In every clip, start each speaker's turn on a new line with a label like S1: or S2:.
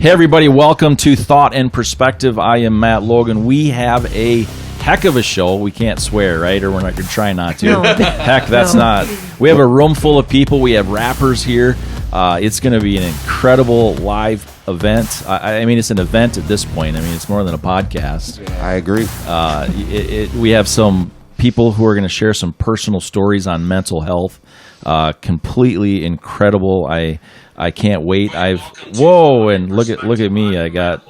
S1: Hey everybody, welcome to Thought and Perspective. I am Matt Logan. We have a heck of a show. We can't swear, right? Or we're not going to try not to.
S2: No.
S1: Heck, that's not. We have a room full of people. We have rappers here. It's going to be an incredible live event. I mean, it's an event at this point. I mean, it's more than a podcast.
S3: I agree.
S1: We have some people who are going to share some personal stories on mental health. Completely incredible. I can't wait. And look at me. I got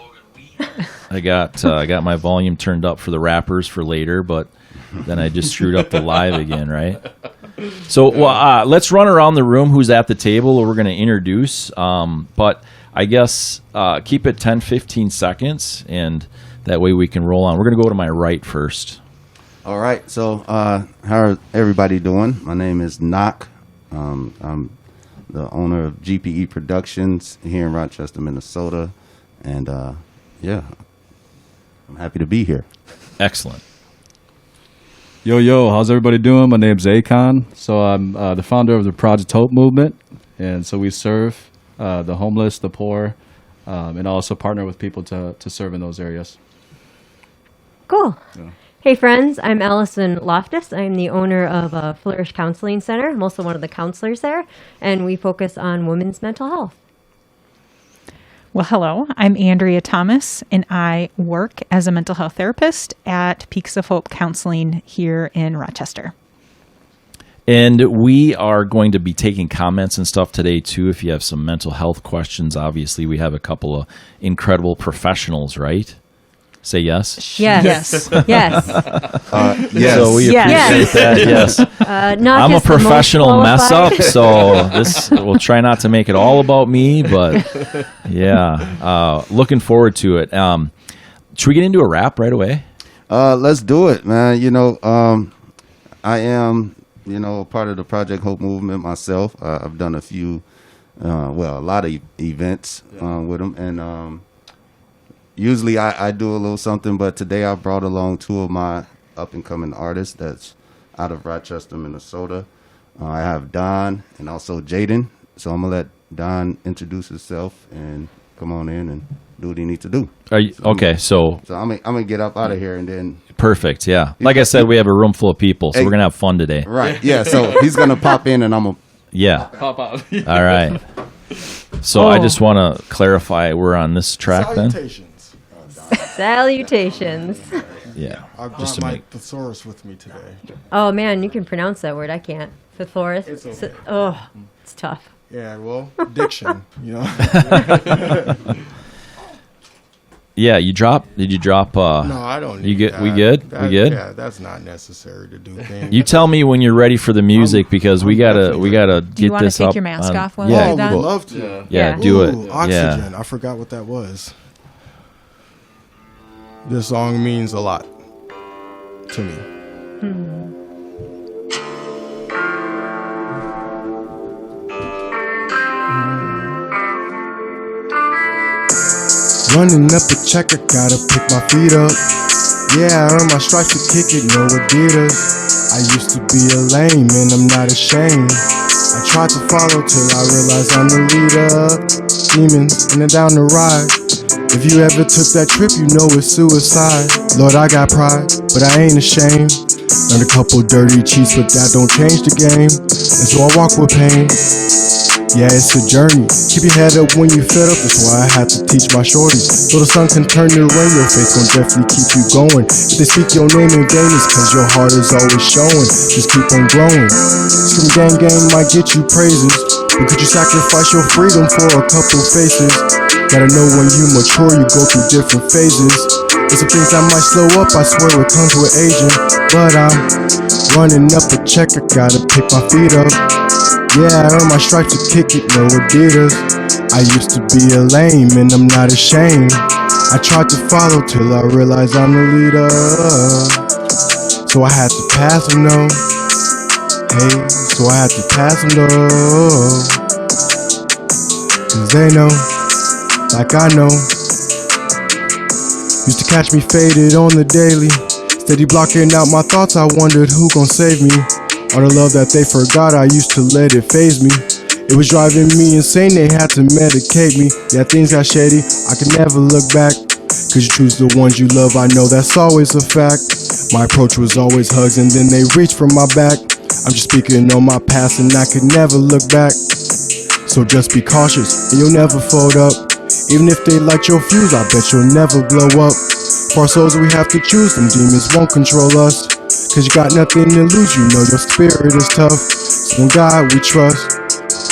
S1: my volume turned up for the rappers for later, but then I just screwed up the live again, right? So let's run around the room who's at the table, or we're going to introduce. But I guess keep it 10, 15 seconds, and that way we can roll on. We're going to go to my right first.
S3: All right. So how are everybody doing? My name is Nock. I'm the owner of GPE Productions here in Rochester, Minnesota. And, I'm happy to be here.
S1: Excellent.
S4: Yo, how's everybody doing? My name's Aikong. So I'm the founder of the Project Hope movement. And so we serve the homeless, the poor, and also partner with people to serve in those areas.
S2: Cool.
S4: Yeah.
S2: Hey, friends. I'm Allison Loftus. I'm the owner of Flourish Counseling Center. I'm also one of the counselors there, and we focus on women's mental health.
S5: Well, hello. I'm Andrea Thomas, and I work as a mental health therapist at Peaks of Hope Counseling here in Rochester.
S1: And we are going to be taking comments and stuff today, too. If you have some mental health questions, obviously, we have a couple of incredible professionals, right? Say yes.
S2: Yes. Yes.
S3: Yes.
S1: So we appreciate that. Yes.
S2: Not
S1: I'm a
S2: just the most
S1: professional mess
S2: qualified.
S1: up, so we'll try not to make it all about me. But yeah, looking forward to it. Should we get into a rap right away?
S3: Let's do it, man. I am, part of the Project Hope movement myself. I've done a lot of events with them. And usually I do a little something, but today I brought along two of my up-and-coming artists that's out of Rochester, Minnesota. I have Don and also Jayden. So I'm going to let Don introduce himself and come on in and do what he needs to do.
S1: Okay, so
S3: I'm going to get up out of here and then...
S1: Perfect, yeah. Like I said, we have a room full of people, so we're going to have fun today.
S3: Right, yeah. So he's going to pop in and I'm going to...
S1: Yeah.
S4: Pop out.
S1: All right. So I just want to clarify, we're on this track then?
S2: Salutations.
S1: Yeah.
S6: I brought my thesaurus with me today.
S2: Oh, man, you can pronounce that word. I can't. Thesaurus.
S6: It's okay.
S2: It's tough.
S6: Yeah, well, diction,
S1: Yeah, did you drop?
S6: No, I don't need that.
S1: We good? We good?
S6: Yeah, that's not necessary to do things.
S1: You tell me when you're ready for the music because we gotta get this up.
S5: Do you want to take your mask off while
S1: yeah,
S5: we do that?
S6: I would love to.
S1: Yeah,
S2: Yeah.
S1: do it.
S6: Oxygen.
S1: Yeah.
S6: I forgot what that was. This song means a lot to me. Running up a check, I gotta pick my feet up. Yeah, I earned my stripes to kick it, no Adidas. I used to be a lame and I'm not ashamed. I tried to follow till I realized I'm the leader. Demons in and down the ride. If you ever took that trip, you know it's suicide. Lord, I got pride, but I ain't ashamed. Learned a couple dirty cheats, but that don't change the game. And so I walk with pain. Yeah, it's a journey. Keep your head up when you fed up. That's why I had to teach my shorties. So the sun can turn to rain, your faith gon' definitely keep you going. If they speak your name in vain, it's cause your heart is always showing. Just keep on growing. Scream gang might get you praises, but could you sacrifice your freedom for a couple faces? Gotta know when you mature, you go through different phases. There's some things that might slow up, I swear it comes with aging. But I'm running up a check, I gotta pick my feet up. Yeah, I earned my stripes to kick it, no Adidas. I used to be a lame and I'm not ashamed. I tried to follow till I realized I'm the leader. So I had to pass them though. Hey, so I had to pass them though. Cause they know, like I know. Used to catch me faded on the daily. Steady blocking out my thoughts, I wondered who gon' save me. All the love that they forgot, I used to let it faze me. It was driving me insane, they had to medicate me. Yeah, things got shady, I could never look back. Cause you choose the ones you love, I know that's always a fact. My approach was always hugs and then they reached for my back. I'm just speaking on my past and I could never look back. So just be cautious and you'll never fold up. Even if they light your fuse, I bet you'll never blow up. For our souls we have to choose, them demons won't control us. Cause you got nothing to lose, you know your spirit is tough. So in God we trust.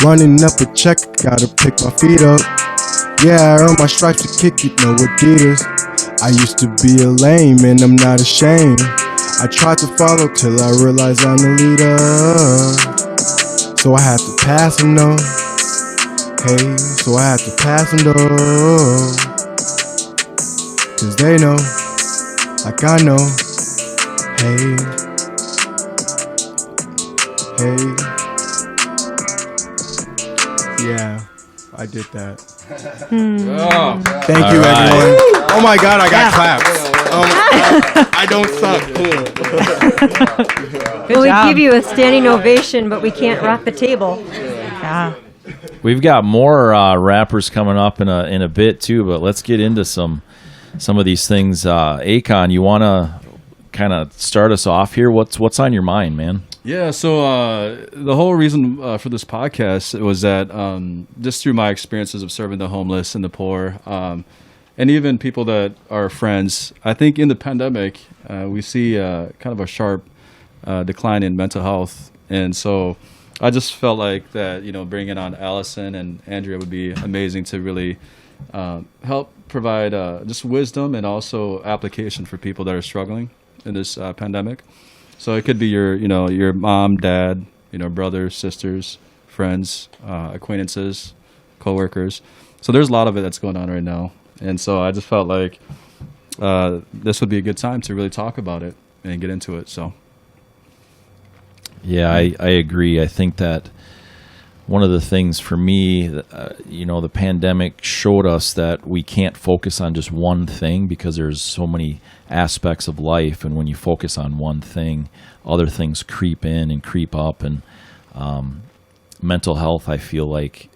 S6: Running up a check, gotta pick my feet up. Yeah, I earned my stripes to kick it, no Adidas. I used to be a lame and I'm not ashamed. I tried to follow till I realized I'm the leader. So I had to pass them though. Hey, so I had to pass them though. Cause they know, like I know. Hey, hey. Yeah, I did that. Thank you, everyone. Oh my God, I got claps. I don't suck.
S2: Well, we give you a standing ovation, but we can't rock the table.
S5: Yeah.
S1: We've got more rappers coming up in a bit too, but let's get into some of these things. Aikong, you want to kind of start us off here? What's on your mind, man?
S4: Yeah, so the whole reason for this podcast was that just through my experiences of serving the homeless and the poor, and even people that are friends, I think in the pandemic, we see kind of a sharp decline in mental health. And so I just felt like that, bringing on Allison and Andrea would be amazing to really help provide just wisdom and also application for people that are struggling in this pandemic. So it could be your mom, dad, brothers, sisters, friends, acquaintances, coworkers. So there's a lot of it that's going on right now. And so I just felt like this would be a good time to really talk about it and get into it. So.
S1: Yeah, I agree. I think that one of the things for me, the pandemic showed us that we can't focus on just one thing because there's so many aspects of life. And when you focus on one thing, other things creep in and creep up. And mental health, I feel like,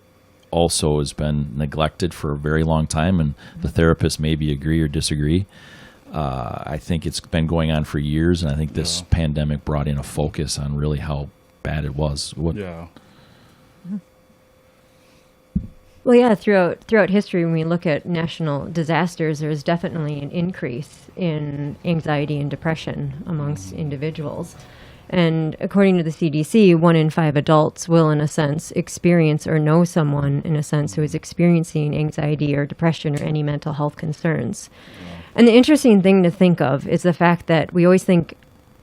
S1: also has been neglected for a very long time. And the therapists maybe agree or disagree. I think it's been going on for years. And I think this pandemic brought in a focus on really how bad it was.
S2: Well, yeah, throughout history, when we look at national disasters, there's definitely an increase in anxiety and depression amongst individuals. And according to the CDC, 1 in 5 adults will, in a sense, experience or know someone, in a sense, who is experiencing anxiety or depression or any mental health concerns. And the interesting thing to think of is the fact that we always think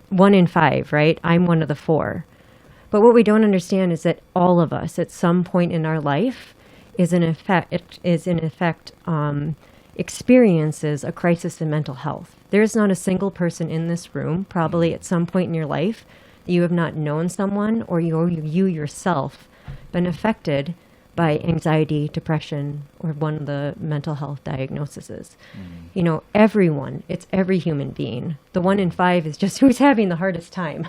S2: 1 in 5, right? I'm one of the 4. But what we don't understand is that all of us, at some point in our life, experiences a crisis in mental health. There is not a single person in this room, probably at some point in your life, that you have not known someone or you yourself been affected by anxiety, depression, or one of the mental health diagnoses. Everyone, it's every human being. The 1 in 5 is just who's having the hardest time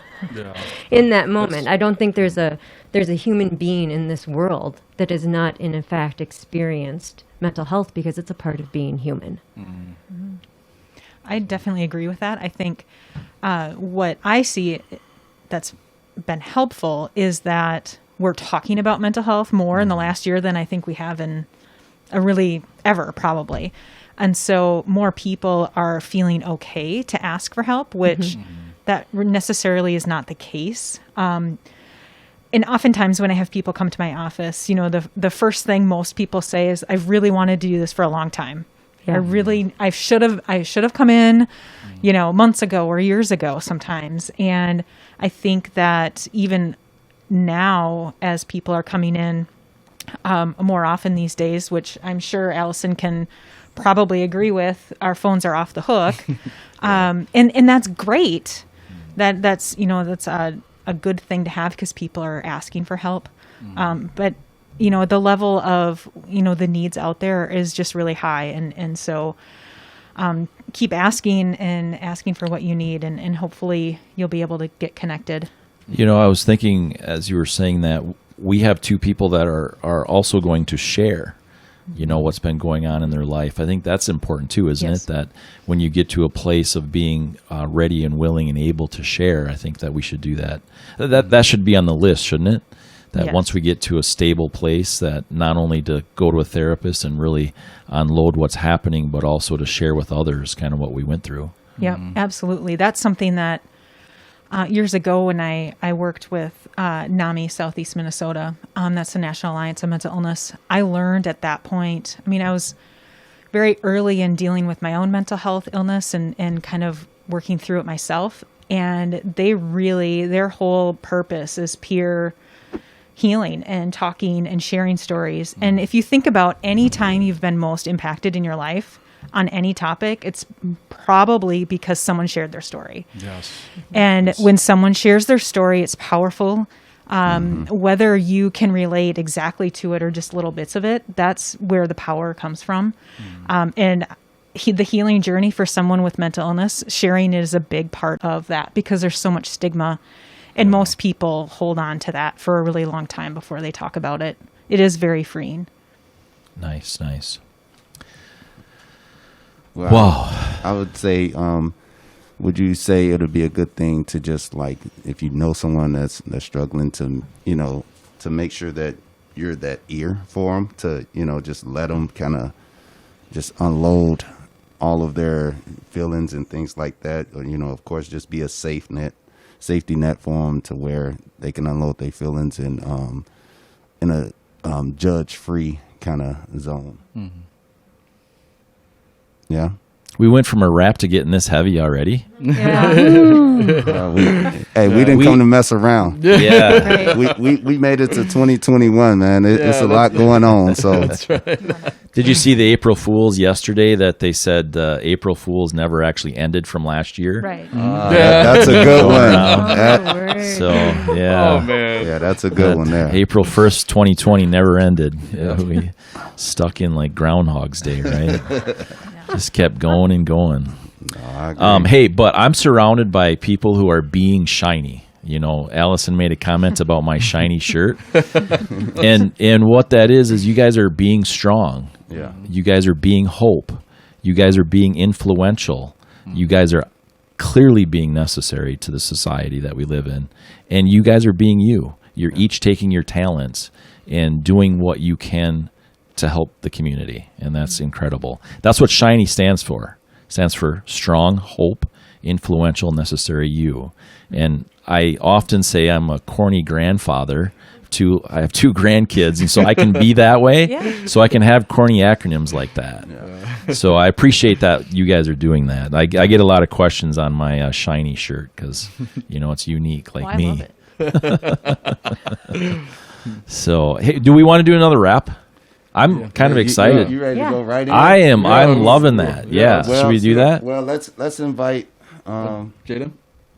S2: in that moment. I don't think there's a human being in this world that has not, in fact, experienced mental health because it's a part of being human.
S5: Mm-hmm. I definitely agree with that. I think what I see that's been helpful is that we're talking about mental health more in the last year than I think we have in really ever, probably. And so more people are feeling okay to ask for help, which that necessarily is not the case. And oftentimes when I have people come to my office, the first thing most people say is, I really wanted to do this for a long time. Yeah. I should have come in, months ago or years ago sometimes. And I think that even now, as people are coming in more often these days, which I'm sure Allison can probably agree with, our phones are off the hook. And that's great. That's a good thing to have because people are asking for help. But the level of, the needs out there is just really high. And so keep asking for what you need, and hopefully you'll be able to get connected.
S1: I was thinking as you were saying that, we have two people that are also going to share, what's been going on in their life. I think that's important too, isn't
S2: Yes.
S1: it? That when you get to a place of being ready and willing and able to share, I think that we should do that. That should be on the list, shouldn't it? That
S2: Yes.
S1: once we get to a stable place, that not only to go to a therapist and really unload what's happening, but also to share with others kind of what we went through.
S5: Yeah, absolutely. That's something that years ago when I worked with NAMI Southeast Minnesota, that's the National Alliance of Mental Illness, I learned at that point, I was very early in dealing with my own mental health illness and kind of working through it myself. And their whole purpose is peer healing and talking and sharing stories. And if you think about any time you've been most impacted in your life on any topic, it's probably because someone shared their story.
S4: Yes.
S5: And when someone shares their story, it's powerful. Whether you can relate exactly to it or just little bits of it, that's where the power comes from. And the healing journey for someone with mental illness, sharing is a big part of that because there's so much stigma. And most people hold on to that for a really long time before they talk about it. It is very freeing.
S1: Nice.
S3: Well,
S1: Wow.
S3: I would say, would you say it would be a good thing to just like, if you know someone that's struggling to, to make sure that you're that ear for them to, just let them kind of just unload all of their feelings and things like that. Or, of course, just be a safety net for them to where they can unload their feelings in a judge-free kind of zone. Yeah.
S1: We went from a rap to getting this heavy already.
S2: Yeah.
S3: We didn't come to mess around.
S1: Yeah.
S3: We made it to 2021, man. It's a lot going on. So
S1: Did you see the April Fools yesterday that they said April Fools never actually ended from last year?
S5: Right.
S3: that's a good one.
S2: Oh, word.
S1: So, yeah.
S4: Oh man.
S3: Yeah, that's a good one there.
S1: April 1st, 2020 never ended. Yeah, we stuck in like Groundhog's Day, right? Just kept going and going.
S3: No, I agree.
S1: Hey, but I'm surrounded by people who are being shiny. Allison made a comment about my shiny shirt. and what that is you guys are being strong.
S3: Yeah.
S1: You guys are being hope. You guys are being influential. You guys are clearly being necessary to the society that we live in. And you guys are being you. You're each taking your talents and doing what you can to help the community. And that's incredible. That's what shiny stands for. It stands for strong, hope, influential, necessary you. And I often say I'm a corny grandfather. I have two grandkids, and so I can be that way.
S5: Yeah.
S1: So I can have corny acronyms like that. Yeah. So I appreciate that you guys are doing that. I get a lot of questions on my shiny shirt because it's unique, like
S2: Well, I
S1: me.
S2: love it.
S1: So hey, do we want to do another rap? I'm kind of excited.
S3: You ready
S2: Yeah.
S3: to go right in?
S1: I am.
S3: Yeah.
S1: I'm loving that. Yeah.
S3: Well,
S1: Should we do that?
S3: Well, let's invite
S4: Jayden?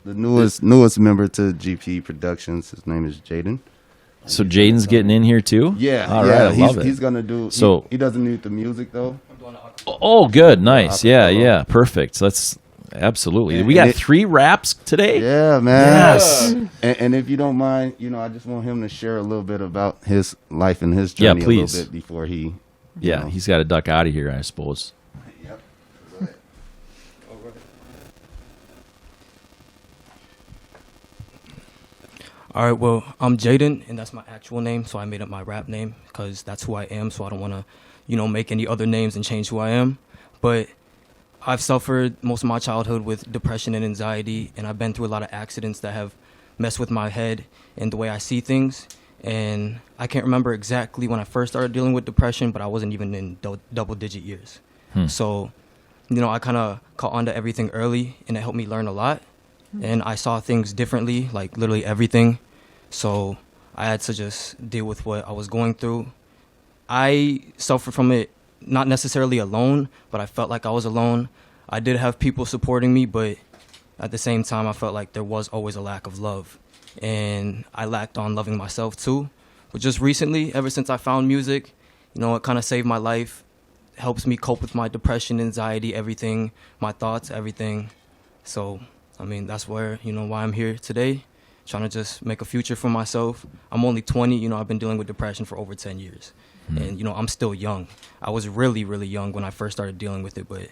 S3: the newest member to GP Productions. His name is Jayden.
S1: So Jayden's getting in here too.
S3: Yeah.
S1: All
S3: yeah,
S1: right. I love it.
S3: He's gonna do.
S1: So-
S3: he doesn't need the music though.
S1: Oh, good. Nice. Yeah. Perfect. Let's absolutely.
S3: And-
S1: We got
S3: and it-
S1: 3 raps today.
S3: Yeah, man.
S1: Yes.
S3: And if you don't mind, I just want him to share a little bit about his life and his
S1: Yeah,
S3: journey a
S1: please.
S3: little bit before he.
S1: Yeah. He's got to duck out of here, I suppose.
S3: Yep.
S7: All right, well, I'm Jayden, and that's my actual name, so I made up my rap name because that's who I am, so I don't want to, make any other names and change who I am. But I've suffered most of my childhood with depression and anxiety, and I've been through a lot of accidents that have messed with my head and the way I see things. And I can't remember exactly when I first started dealing with depression, but I wasn't even in double-digit years. So, I kind of caught on to everything early, and it helped me learn a lot. And I saw things differently, like literally everything. So I had to just deal with what I was going through. I suffered from it not necessarily alone, but I felt like I was alone. I did have people supporting me, but at the same time, I felt like there was always a lack of love. And I lacked on loving myself too. But just recently, ever since I found music, it kind of saved my life. Helps me cope with my depression, anxiety, everything, my thoughts, everything. So, that's where, why I'm here today. trying to just make a future for myself. I'm only 20, you know, I've been dealing with depression for over 10 years. And, you know, I'm still young. I was really, really young when I first started dealing with it. But,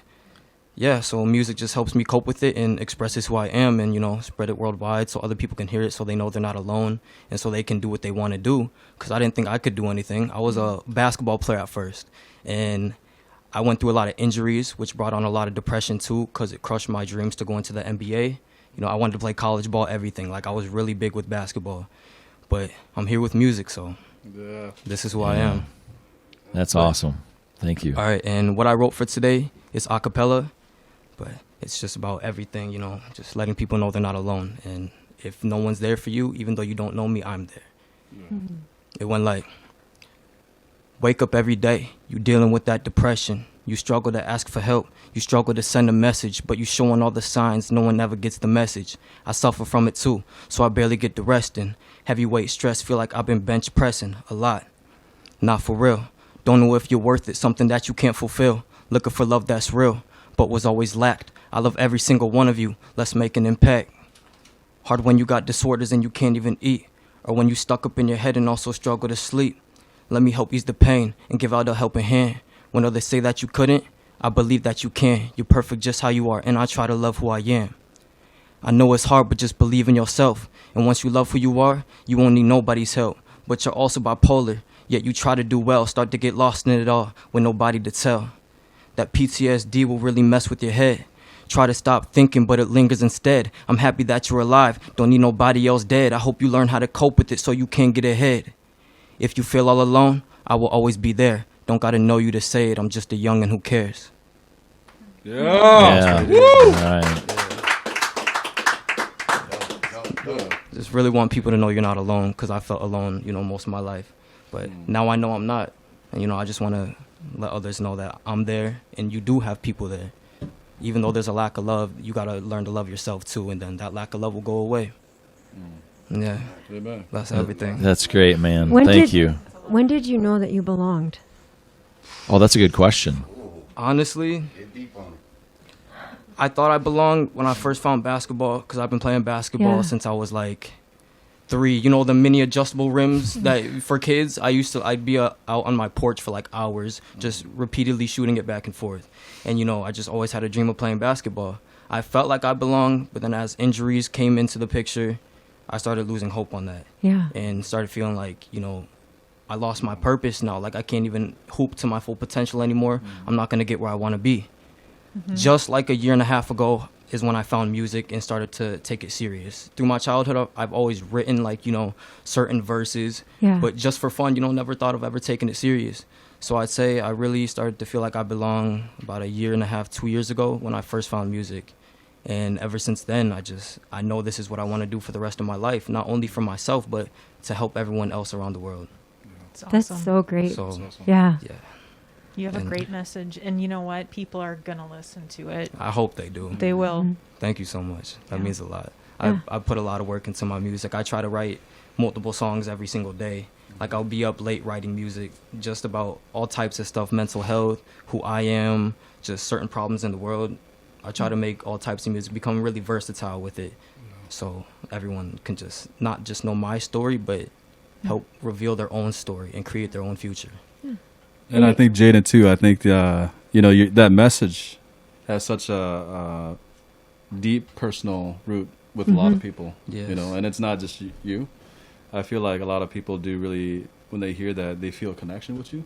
S7: yeah, so music just helps me cope with it and expresses who I am and, you know, spread it worldwide so other people can hear it so they know they're not alone and so they can do what they want to do. Because I didn't think I could do anything. I was a basketball player at first. And I went through a lot of injuries, which brought on a lot of depression, too, because it crushed my dreams to go into the NBA. You know, I wanted to play college ball, everything. Like, I was really big with basketball. But I'm here with music, so this is who I am.
S1: That's awesome. Thank you.
S7: All right, and what I wrote for today is a cappella, but it's just about everything, you know, just letting people know they're not alone. And if no one's there for you, even though you don't know me, I'm there. Mm-hmm. It went like, wake up every day, you dealing with that depression. You struggle to ask for help. You struggle to send a message, but you showing all the signs. No one ever gets the message. I suffer from it too, so I barely get the resting. Heavyweight stress, feel like I've been bench pressing a lot. Not for real. Don't know if you're worth it, something that you can't fulfill. Looking for love that's real, but was always lacked. I love every single one of you. Let's make an impact. Hard when you got disorders and you can't even eat, or when you stuck up in your head and also struggle to sleep. Let me help ease the pain and give out a helping hand. When others say that you couldn't, I believe that you can. You're perfect just how you are, and I try to love who I am. I know it's hard, but just believe in yourself. And once you love who you are, you won't need nobody's help. But you're also bipolar, yet you try to do well. Start to get lost in it all with nobody to tell. That PTSD will really mess with your head. Try to stop thinking, but it lingers instead. I'm happy that you're alive. Don't need nobody else dead. I hope you learn how to cope with it so you can get ahead. If you feel all alone, I will always be there. Don't gotta know you to say it. I'm just a youngin' who cares.
S1: Yeah. Woo! Right.
S7: Just really want people to know you're not alone, because I felt alone, you know, most of my life. But now I know I'm not. And, you know, I just want to let others know that I'm there and you do have people there. Even though there's a lack of love, you got to learn to love yourself too, and then that lack of love will go away. Yeah.
S4: Amen.
S7: That's everything.
S1: That's great, man.
S2: When
S1: Thank
S2: did-
S1: you.
S2: When did you know that you belonged?
S1: Oh, that's a good question.
S7: Honestly, I thought I belonged when I first found basketball, because I've been playing basketball
S2: Yeah.
S7: since I was like 3. You know, the mini adjustable rims that for kids, I'd be out on my porch for like hours, just repeatedly shooting it back and forth. And, you know, I just always had a dream of playing basketball. I felt like I belonged, but then as injuries came into the picture, I started losing hope on that.
S2: Yeah.
S7: And started feeling like, you know, I lost my purpose now. Like, I can't even hoop to my full potential anymore. I'm not going to get where I want to be. Just like a year and a half ago is when I found music and started to take it serious. Through my childhood, I've always written, like, you know, certain verses.
S2: Yeah.
S7: But just for fun, you know, never thought of ever taking it serious. So I'd say I really started to feel like I belong about a year and a half, 2 years ago when I first found music. And ever since then, I know this is what I want to do for the rest of my life, not only for myself, but to help everyone else around the world.
S5: It's awesome.
S2: That's so great.
S7: So,
S2: Yeah.
S7: yeah,
S5: You have a
S7: And-
S5: great message, and you know what? People are gonna listen to it.
S7: I hope they do.
S5: They will.
S7: Thank you so much. That
S5: Yeah.
S7: means a lot.
S2: Yeah.
S7: I put a lot of work into my music. I try to write multiple songs every single day. Like, I'll be up late writing music just about all types of stuff, mental health, who I am, just certain problems in the world. I try to make all types of music, become really versatile with it, so everyone can just not just know my story, but help reveal their own story and create their own future.
S4: And I think Jayden too. I think you know, that message has such a deep personal root with a lot of people.
S7: Yes.
S4: You know, and it's not just you. I feel like a lot of people do really, when they hear that, they feel a connection with you.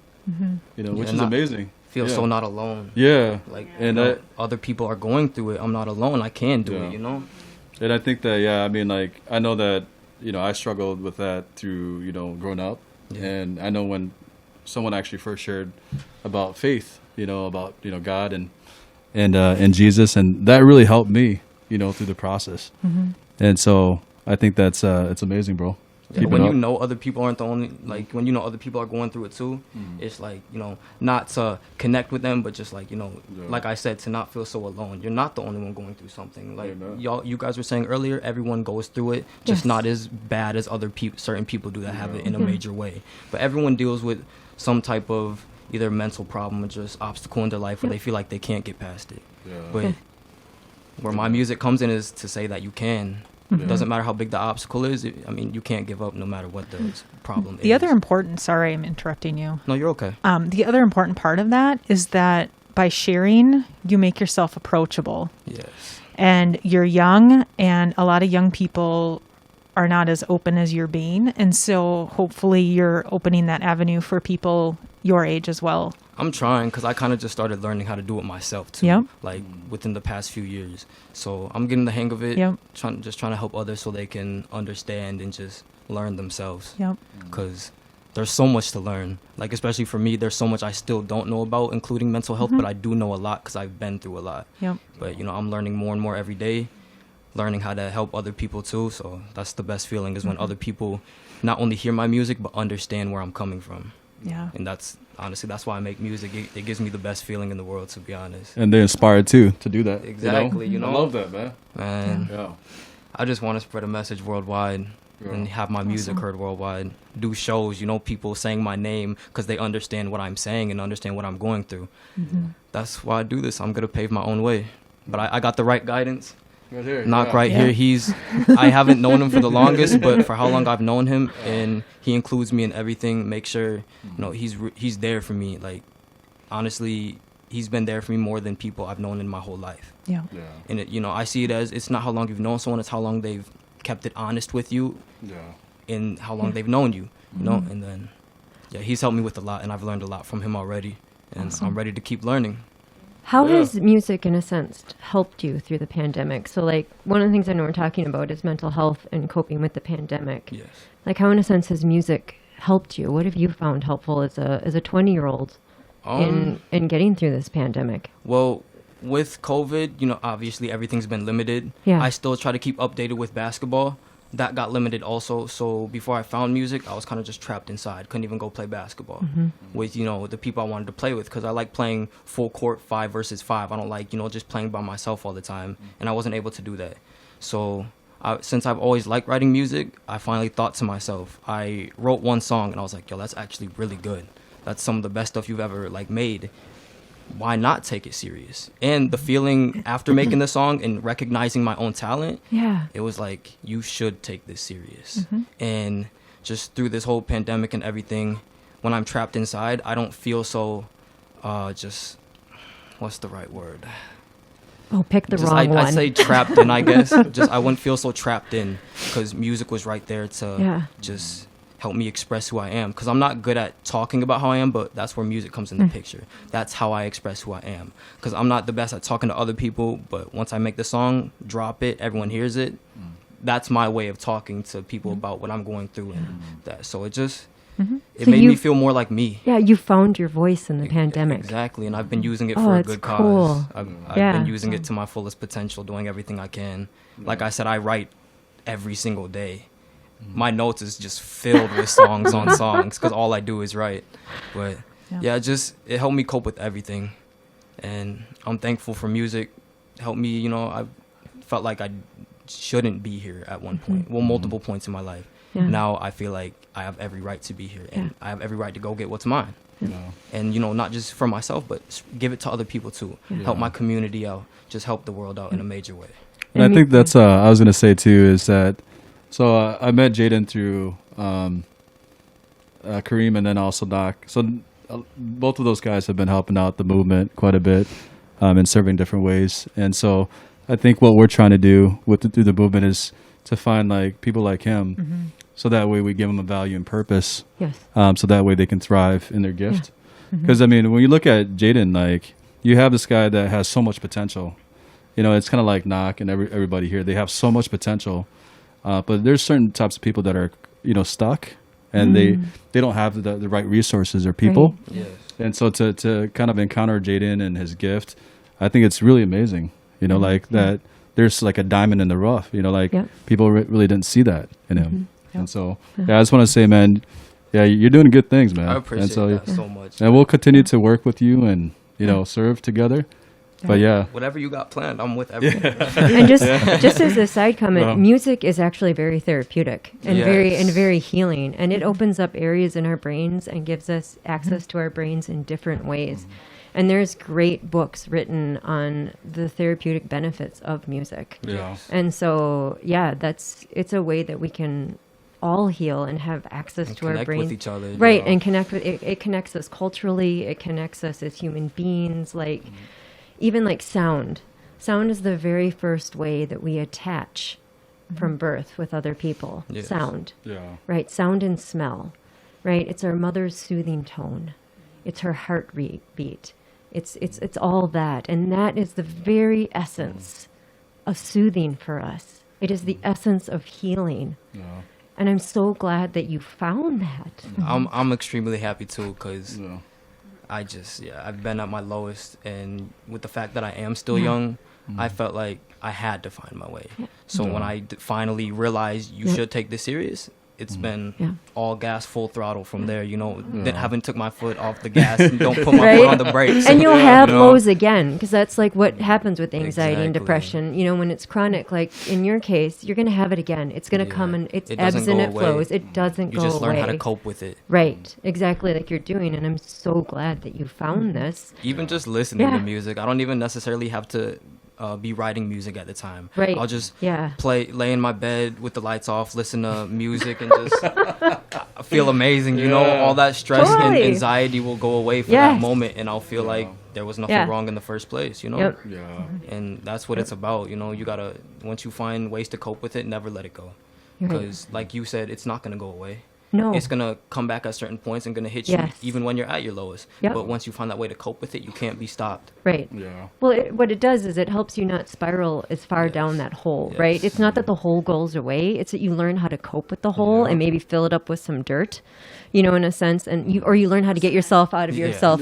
S4: You know, which
S7: Yeah,
S4: is
S7: not-
S4: amazing.
S7: Feel
S4: Yeah.
S7: so not alone.
S4: Yeah,
S7: Like,
S4: and
S7: you know, other people are going through it. I'm not alone. I can do
S4: Yeah.
S7: it, you know?
S4: And I think that, yeah, I mean, like, I know that, you know, I struggled with that through, you know, growing up.
S7: Yeah.
S4: And I know when someone actually first shared about faith, you know, about, you know, God and Jesus, and that really helped me, you know, through the process. And so I think that's, it's amazing, bro.
S7: Yeah,
S4: Keep it
S7: when you
S4: up.
S7: know other people aren't the only, like, when you know other people are going through it too, it's like, you know, not to connect with them, but just like, you know,
S4: Yeah.
S7: like I said, to not feel so alone. You're not the only one going through something. Like,
S4: Amen.
S7: you guys were saying earlier, everyone goes through it, just
S2: Yes.
S7: not as bad as other people, certain people do that have it in a
S2: Mhm.
S7: major way. But everyone deals with some type of either mental problem or just obstacle in their life where
S2: Yep.
S7: they feel like they can't get past it.
S4: Yeah.
S7: But where my music comes in is to say that you can, It doesn't matter how big the obstacle is. I mean, you can't give up no matter what the problem is.
S5: The other important, sorry, I'm interrupting you.
S7: No, you're okay.
S5: The other important part of that is that by sharing, you make yourself approachable.
S7: Yes.
S5: And you're young, and a lot of young people are not as open as you're being. And so hopefully you're opening that avenue for people your age as well.
S7: I'm trying because I kind of just started learning how to do it myself too.
S5: Yep.
S7: Like within the past few years. So I'm getting the hang of it.
S5: Yep.
S7: Trying to help others so they can understand and just learn themselves.
S5: Yep.
S7: Because there's so much to learn. Like especially for me, there's so much I still don't know about, including mental health. But I do know a lot because I've been through a lot.
S5: Yep.
S7: But I'm learning more and more every day. Learning how to help other people too. So that's the best feeling is when other people not only hear my music but understand where I'm coming from.
S5: Yeah.
S7: And that's honestly that's why I make music. It gives me the best feeling in the world, to be honest.
S4: And they're inspired too to do that.
S7: Exactly,
S4: I love that, man.
S7: And
S4: Yeah.
S7: I just want to spread a message worldwide and have my music heard worldwide. Do shows, people saying my name because they understand what I'm saying and understand what I'm going through. That's why I do this. I'm gonna pave my own way, but I got the right guidance.
S4: Right here.
S7: Nock right here. I haven't known him for the longest, but for how long I've known him, and he includes me in everything. Make sure, he's there for me. Like, honestly, he's been there for me more than people I've known in my whole life.
S5: Yeah.
S4: Yeah.
S7: And I see it as it's not how long you've known someone; it's how long they've kept it honest with you,
S4: Yeah.
S7: and how long they've known you. And then, he's helped me with a lot, and I've learned a lot from him already, and I'm ready to keep learning.
S2: How has music, in a sense, helped you through the pandemic? So, like, one of the things I know we're talking about is mental health and coping with the pandemic.
S7: Yes.
S2: Like, how, in a sense, has music helped you? What have you found helpful as a 20-year-old in getting through this pandemic?
S7: Well, with COVID, obviously everything's been limited.
S2: Yeah.
S7: I still try to keep updated with basketball. That got limited also. So before I found music, I was kind of just trapped inside. Couldn't even go play basketball with, the people I wanted to play with, because I like playing full court 5 versus 5. I don't like, just playing by myself all the time. And I wasn't able to do that. So since I've always liked writing music, I finally thought to myself, I wrote one song and I was like, yo, that's actually really good. That's some of the best stuff you've ever made. Why not take it serious? And the feeling after making the song and recognizing my own talent, it was like, you should take this serious. And just through this whole pandemic and everything, when I'm trapped inside, I don't feel so what's the right word?
S2: Oh, pick the wrong one.
S7: I say trapped in, I guess. I wouldn't feel so trapped in because music was right there to just help me express who I am, because I'm not good at talking about how I am, but that's where music comes in the picture. That's how I express who I am, because I'm not the best at talking to other people, but once I make the song, drop it, everyone hears it. That's my way of talking to people about what I'm going through and that. So it just it made me feel more like me.
S2: Yeah, you found your voice in the pandemic.
S7: Exactly, and I've been using it for a good cause.
S2: Cool.
S7: I've been using it to my fullest potential, doing everything I can. Like I said, I write every single day. My notes is just filled with songs on songs, because all I do is write. But it helped me cope with everything, and I'm thankful for music. It helped me, I felt like I shouldn't be here at one point, multiple points in my life. Now I feel like I have every right to be here, and I have every right to go get what's mine. And not just for myself, but give it to other people too. Help my community out, just help the world out in a major way.
S4: And I think that's I was gonna say too is that. So I met Jayden through Kareem and then also Nock. So both of those guys have been helping out the movement quite a bit in serving different ways. And so I think what we're trying to do through the movement is to find people like him, so that way we give them a value and purpose.
S2: Yes.
S4: So that way they can thrive in their gift. Because when you look at Jayden, you have this guy that has so much potential. It's kind of like Nock and everybody here. They have so much potential. But there's certain types of people that are, stuck, and they don't have the right resources or people.
S2: Right.
S7: Yes.
S4: And so to kind of encounter Jayden and his gift, I think it's really amazing. That there's a diamond in the rough. People really didn't see that in him. And so I just want to say, man, you're doing good things, man.
S7: I appreciate that so much.
S4: And we'll continue to work with you and serve together. But
S7: whatever you got planned, I'm with everything.
S2: And just as a side comment, music is actually very therapeutic and very healing, and it opens up areas in our brains and gives us access to our brains in different ways. And there's great books written on the therapeutic benefits of music.
S4: Yeah.
S2: And so, yeah, it's a way that we can all heal and have access
S7: And
S2: to our
S7: connect
S2: brain.
S7: with each other, you
S2: Right,
S7: know.
S2: and connect with it. It connects us culturally. It connects us as human beings. Like, even like sound. Sound is the very first way that we attach from birth with other people.
S7: Yes.
S2: Sound.
S4: Yeah.
S2: Right? Sound and smell. Right? It's our mother's soothing tone. It's her heart beat. It's all that. And that is the very essence of soothing for us. It is the essence of healing.
S4: Yeah.
S2: And I'm so glad that you found that.
S7: I'm extremely happy too, because
S4: Yeah.
S7: I've been at my lowest, and with the fact that I am still young, I felt like I had to find my way. So when I finally realized you should take this serious, it's been all gas, full throttle from there. You know, haven't took my foot off the gas and don't put my foot on the brakes.
S2: And you'll have
S7: You know?
S2: lows again, because that's like what happens with anxiety and
S7: Exactly.
S2: depression. You know, when it's chronic, like in your case, you're going to have it again. It's going to come and it
S7: It
S2: ebbs
S7: doesn't
S2: and
S7: go
S2: it
S7: away.
S2: flows. It doesn't
S7: You
S2: go
S7: just learn
S2: away.
S7: how to cope with it.
S2: Right, exactly like you're doing. And I'm so glad that you found this.
S7: Even just listening
S2: Yeah.
S7: to music, I don't even necessarily have to be writing music at the time.
S2: Right.
S7: I'll just
S2: Yeah.
S7: lay in my bed with the lights off, listen to music, and just I feel amazing. You know, all that stress
S2: Totally.
S7: and anxiety will go away for
S2: Yes.
S7: that moment, and I'll feel like there was nothing
S2: Yeah.
S7: wrong in the first place. You know.
S2: Yep.
S4: Yeah.
S7: And that's what it's about. You know, you gotta, once you find ways to cope with it, never let it go.
S2: You're right.
S7: Because, like you said, it's not gonna go away.
S2: No.
S7: It's gonna come back at certain points and gonna hit you
S2: Yes.
S7: even when you're at your lowest.
S2: Yep.
S7: But once you find that way to cope with it, you can't be stopped.
S2: Right.
S4: Yeah.
S2: Well, what it does is it helps you not spiral as far down that hole,
S7: Yes.
S2: right? It's not that the hole goes away. It's that you learn how to cope with the hole and maybe fill it up with some dirt, you know, in a sense, and you learn how to get yourself out of
S7: Yeah.
S2: yourself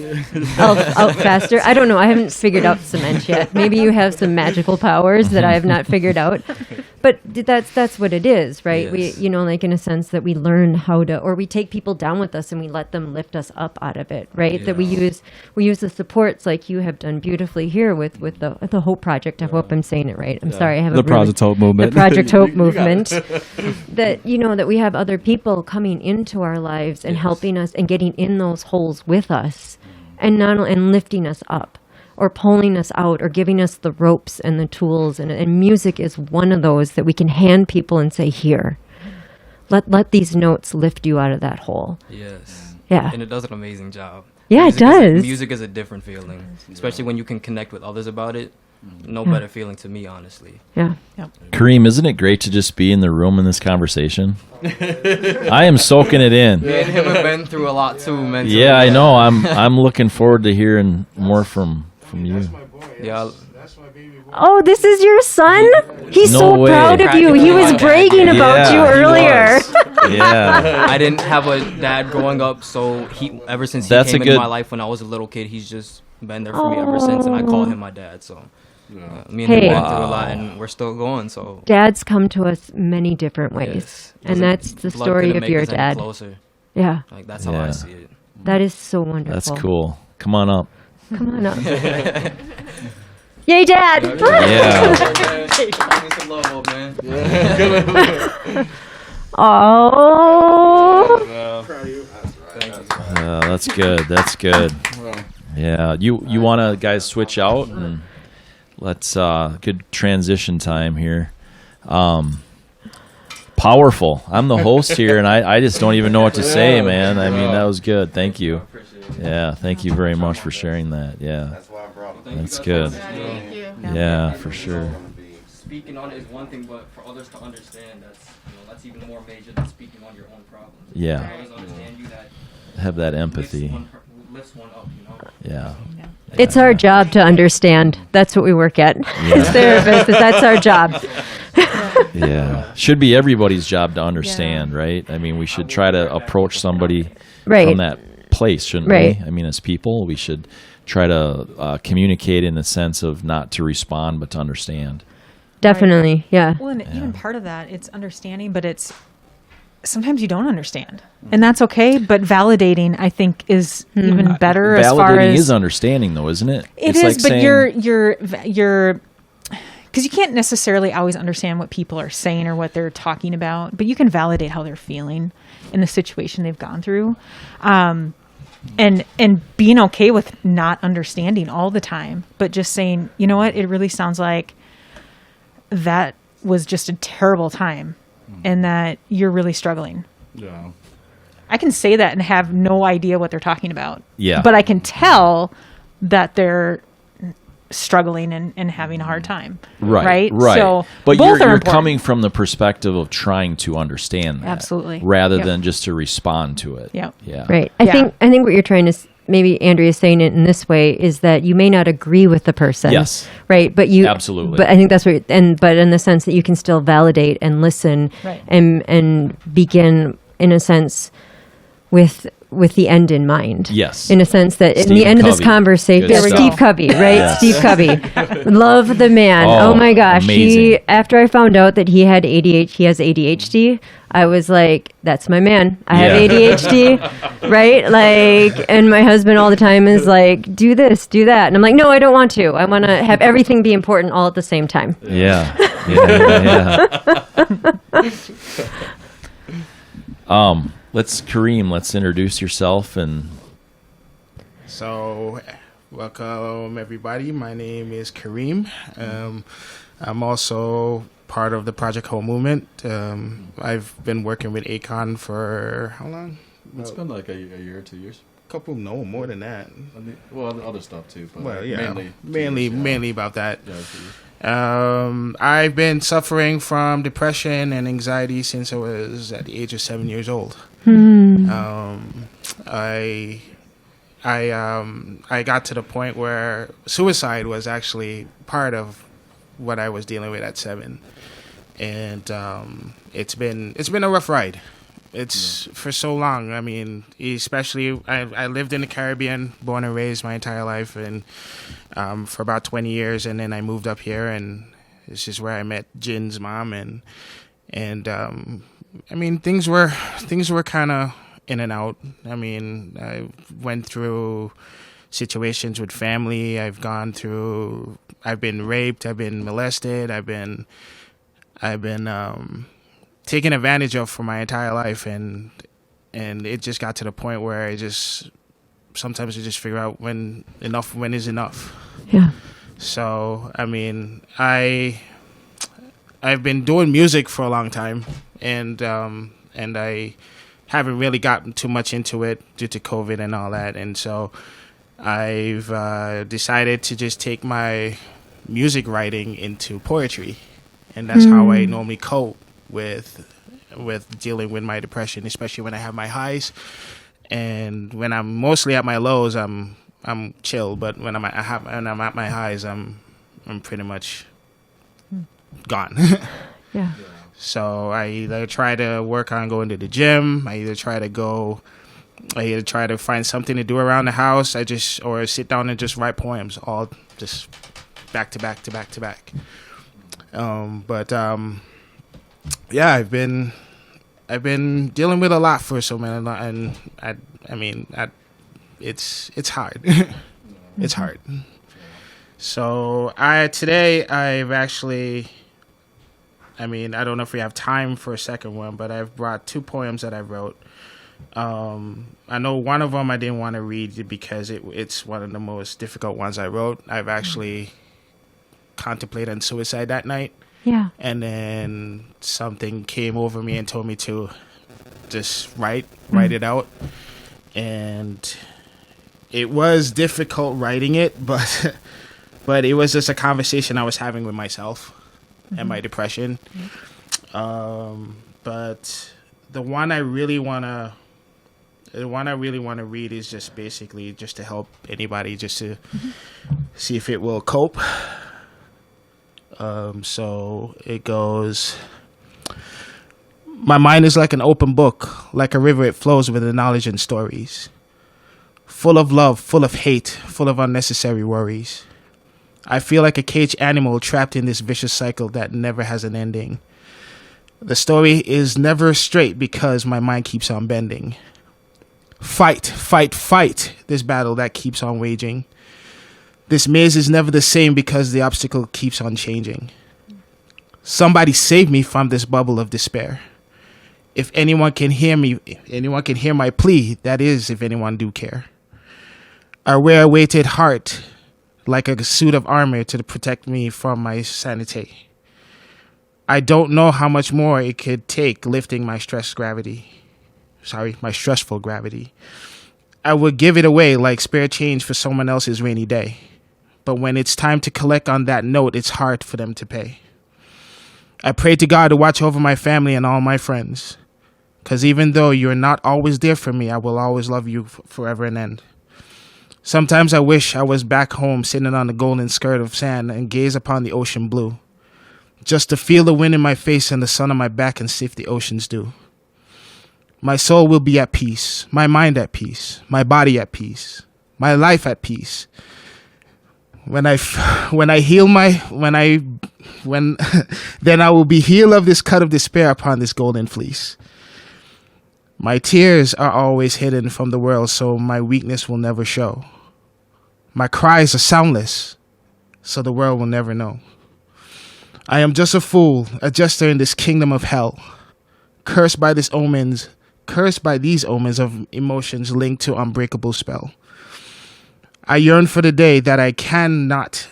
S2: out faster. I don't know. I haven't figured out cement yet. Maybe you have some magical powers that I have not figured out. But that's what it is, right?
S7: Yes.
S2: We, you know, like in a sense that we learn how to, or we take people down with us and we let them lift us up out of it, right? That we use the supports like you have done beautifully here with the Hope Project. I hope I'm saying it right. I'm sorry, I haven't.
S4: The Project Hope movement.
S2: The Project Hope movement. That, you know, that we have other people coming into our lives and helping us and getting in those holes with us, and lifting us up, or pulling us out, or giving us the ropes and the tools. And music is one of those that we can hand people and say, here, let these notes lift you out of that hole.
S7: Yes.
S2: Yeah.
S7: And it does an amazing job.
S2: Yeah, it does.
S7: Music is a different feeling, especially when you can connect with others about it. No better feeling to me, honestly.
S2: Yeah.
S1: Kareem, isn't it great to just be in the room in this conversation? I am soaking it in.
S7: Me and him have been through a lot too, mentally.
S1: Yeah, I know. I'm looking forward to hearing more from you.
S7: Yeah.
S2: Oh, this is your son? He's
S1: No
S2: so
S1: way.
S2: proud of you. He was bragging about you
S1: Yeah, he
S2: earlier.
S1: Yeah.
S7: I didn't have a dad growing up, so ever since he
S1: That's
S7: came
S1: a
S7: into
S1: good-
S7: my life when I was a little kid, he's just been there for me ever since, and I call him my dad. So me and him
S2: Hey.
S7: went through a lot, and we're still going. So
S2: Dads come to us many different ways.
S7: yes.
S2: And that's the
S7: Blood
S2: story
S7: couldn't
S2: of
S7: make
S2: your
S7: us any
S2: dad.
S7: Closer.
S2: Yeah.
S7: Like that's how
S1: Yeah.
S7: I see it.
S2: That is so wonderful.
S1: That's cool. Come on up.
S2: Come on up. Yay, Dad!
S1: Yeah.
S7: Some love, old man.
S2: Oh.
S1: That's good. That's good. Yeah. You want to guys switch out and let's good transition time here. Powerful. I'm the host here and I just don't even know what to say, man. I mean, that was good. Thank you. Yeah, thank you very much for sharing that. Yeah.
S3: That's why I brought it.
S1: That's good. Yeah, for sure.
S7: Speaking on it is one thing, but for others to understand, that's even more major than speaking on your own problems.
S1: Yeah.
S7: For others to understand you, that
S1: Have that empathy.
S7: lifts one up, you know.
S1: Yeah.
S2: It's our job to understand. That's what we work at as therapists. That's our job.
S1: Yeah. Should be everybody's job to understand, right? I mean, we should try to approach somebody
S2: Right.
S1: from that place, shouldn't
S2: Right.
S1: we? I mean, as people, we should try to communicate in the sense of not to respond, but to understand.
S2: Definitely. Yeah.
S5: Well, and even part of that, it's understanding, but it's sometimes you don't understand, and that's okay. But validating, I think, is even better as far
S1: Validating
S5: as
S1: is understanding, though, isn't it?
S5: it
S1: It's
S5: is.
S1: like
S5: But
S1: saying,
S5: you're because you can't necessarily always understand what people are saying or what they're talking about, but you can validate how they're feeling in the situation they've gone through. and being okay with not understanding all the time, but just saying, you know what, it really sounds like that was just a terrible time and that you're really struggling.
S4: Yeah.
S5: I can say that and have no idea what they're talking about.
S1: Yeah.
S5: But I can tell that they're struggling and having a hard time.
S1: Right.
S5: So
S1: but
S5: both are
S1: you're
S5: important.
S1: coming from the perspective of trying to understand that.
S5: Absolutely.
S1: Rather
S5: Yep.
S1: than just to respond to it.
S5: Yep.
S1: Yeah.
S2: Right.
S5: Yeah.
S2: I think what you're trying to maybe Andrea is saying it in this way is that you may not agree with the person.
S1: Yes.
S2: Right. But you
S1: Absolutely.
S2: But I think that's what but in the sense that you can still validate and listen
S5: Right.
S2: and begin in a sense with the end in mind.
S1: Yes.
S2: In a sense that in
S1: Stephen
S2: the end of this
S1: Covey.
S2: conversation,
S1: Good stuff.
S2: Steve Covey, right?
S1: Yes.
S2: Steve Covey. Love the man.
S1: Oh,
S2: Oh, my gosh.
S1: amazing.
S2: After I found out that he has ADHD, I was like, that's my man. I have
S1: Yeah.
S2: ADHD, right? Like, and my husband all the time is like, do this, do that. And I'm like, no, I don't want to. I want to have everything be important all at the same time.
S1: Yeah. Let's introduce yourself and
S8: So, welcome everybody. My name is Kareem. I'm also part of the Project Home Movement. I've been working with Aikong for how long?
S4: It's been like a year or 2 years.
S8: More than that.
S4: Well, other stuff too. But
S8: Well, yeah,
S4: mainly 2 years,
S8: mainly about that.
S4: Yeah, 2 years.
S8: I've been suffering from depression and anxiety since I was at the age of 7 years old. I got to the point where suicide was actually part of what I was dealing with at 7, and it's been a rough ride. It's for so long. I mean, especially I lived in the Caribbean, born and raised my entire life, and for about 20 years, and then I moved up here, and this is where I met Jin's mom, and I mean, things were kind of in and out. I mean, I went through situations with family. I've been raped. I've been molested. I've been taken advantage of for my entire life, and it just got to the point where sometimes I just figure out when is enough.
S2: Yeah.
S8: So, I mean, I've been doing music for a long time, and I haven't really gotten too much into it due to COVID and all that, and so I've decided to just take my music writing into poetry, and that's how I normally cope with dealing with my depression, especially when I have my highs, and when I'm mostly at my lows, I'm chill, but when I'm at my highs, I'm pretty much gone.
S2: Yeah.
S8: So I either try to work on going to the gym. I either try to find something to do around the house. Or sit down and just write poems, all just back to back to back to back. Yeah, I've been dealing with a lot for so many, and I mean, it's hard. It's hard. So today I've actually, I mean, I don't know if we have time for a second one, but I've brought 2 poems that I wrote. I know one of them I didn't want to read because it's one of the most difficult ones I wrote. I've actually contemplated on suicide that night.
S2: Yeah.
S8: And then something came over me and told me to just write it out. And it was difficult writing it, but it was just a conversation I was having with myself and my depression. But the one I really want to read is just basically just to help anybody, just to see if it will cope. So it goes: my mind is like an open book, like a river it flows with the knowledge and stories. Full of love, full of hate, full of unnecessary worries. I feel like a caged animal trapped in this vicious cycle that never has an ending. The story is never straight because my mind keeps on bending. Fight, fight, fight, this battle that keeps on waging. This maze is never the same because the obstacle keeps on changing. Somebody save me from this bubble of despair. If anyone can hear me, if anyone can hear my plea, that is, if anyone do care. I wear a weighted heart like a suit of armor to protect me from my sanity. I don't know how much more it could take lifting my stressful gravity. I would give it away like spare change for someone else's rainy day. But when it's time to collect on that note, it's hard for them to pay. I pray to God to watch over my family and all my friends. Because even though you're not always there for me, I will always love you forever and end. Sometimes I wish I was back home sitting on the golden skirt of sand and gaze upon the ocean blue. Just to feel the wind in my face and the sun on my back and sniff the ocean's dew. My soul will be at peace, my mind at peace, my body at peace, my life at peace. Then I will be healed of this cut of despair upon this golden fleece. My tears are always hidden from the world, so my weakness will never show. My cries are soundless, so the world will never know. I am just a fool, a jester in this kingdom of hell, cursed by these omens of emotions linked to unbreakable spell. I yearn for the day that I cannot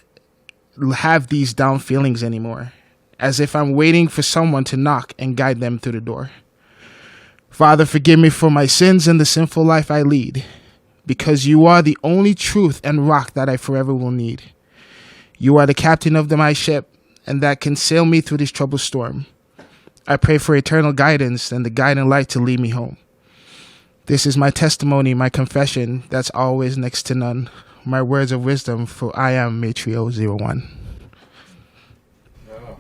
S8: have these down feelings anymore, as if I'm waiting for someone to knock and guide them through the door. Father, forgive me for my sins and the sinful life I lead, because you are the only truth and rock that I forever will need. You are the captain of my ship, and that can sail me through this troubled storm. I pray for eternal guidance and the guiding light to lead me home. This is my testimony, my confession, that's always next to none. My words of wisdom, for I am Matrio 01.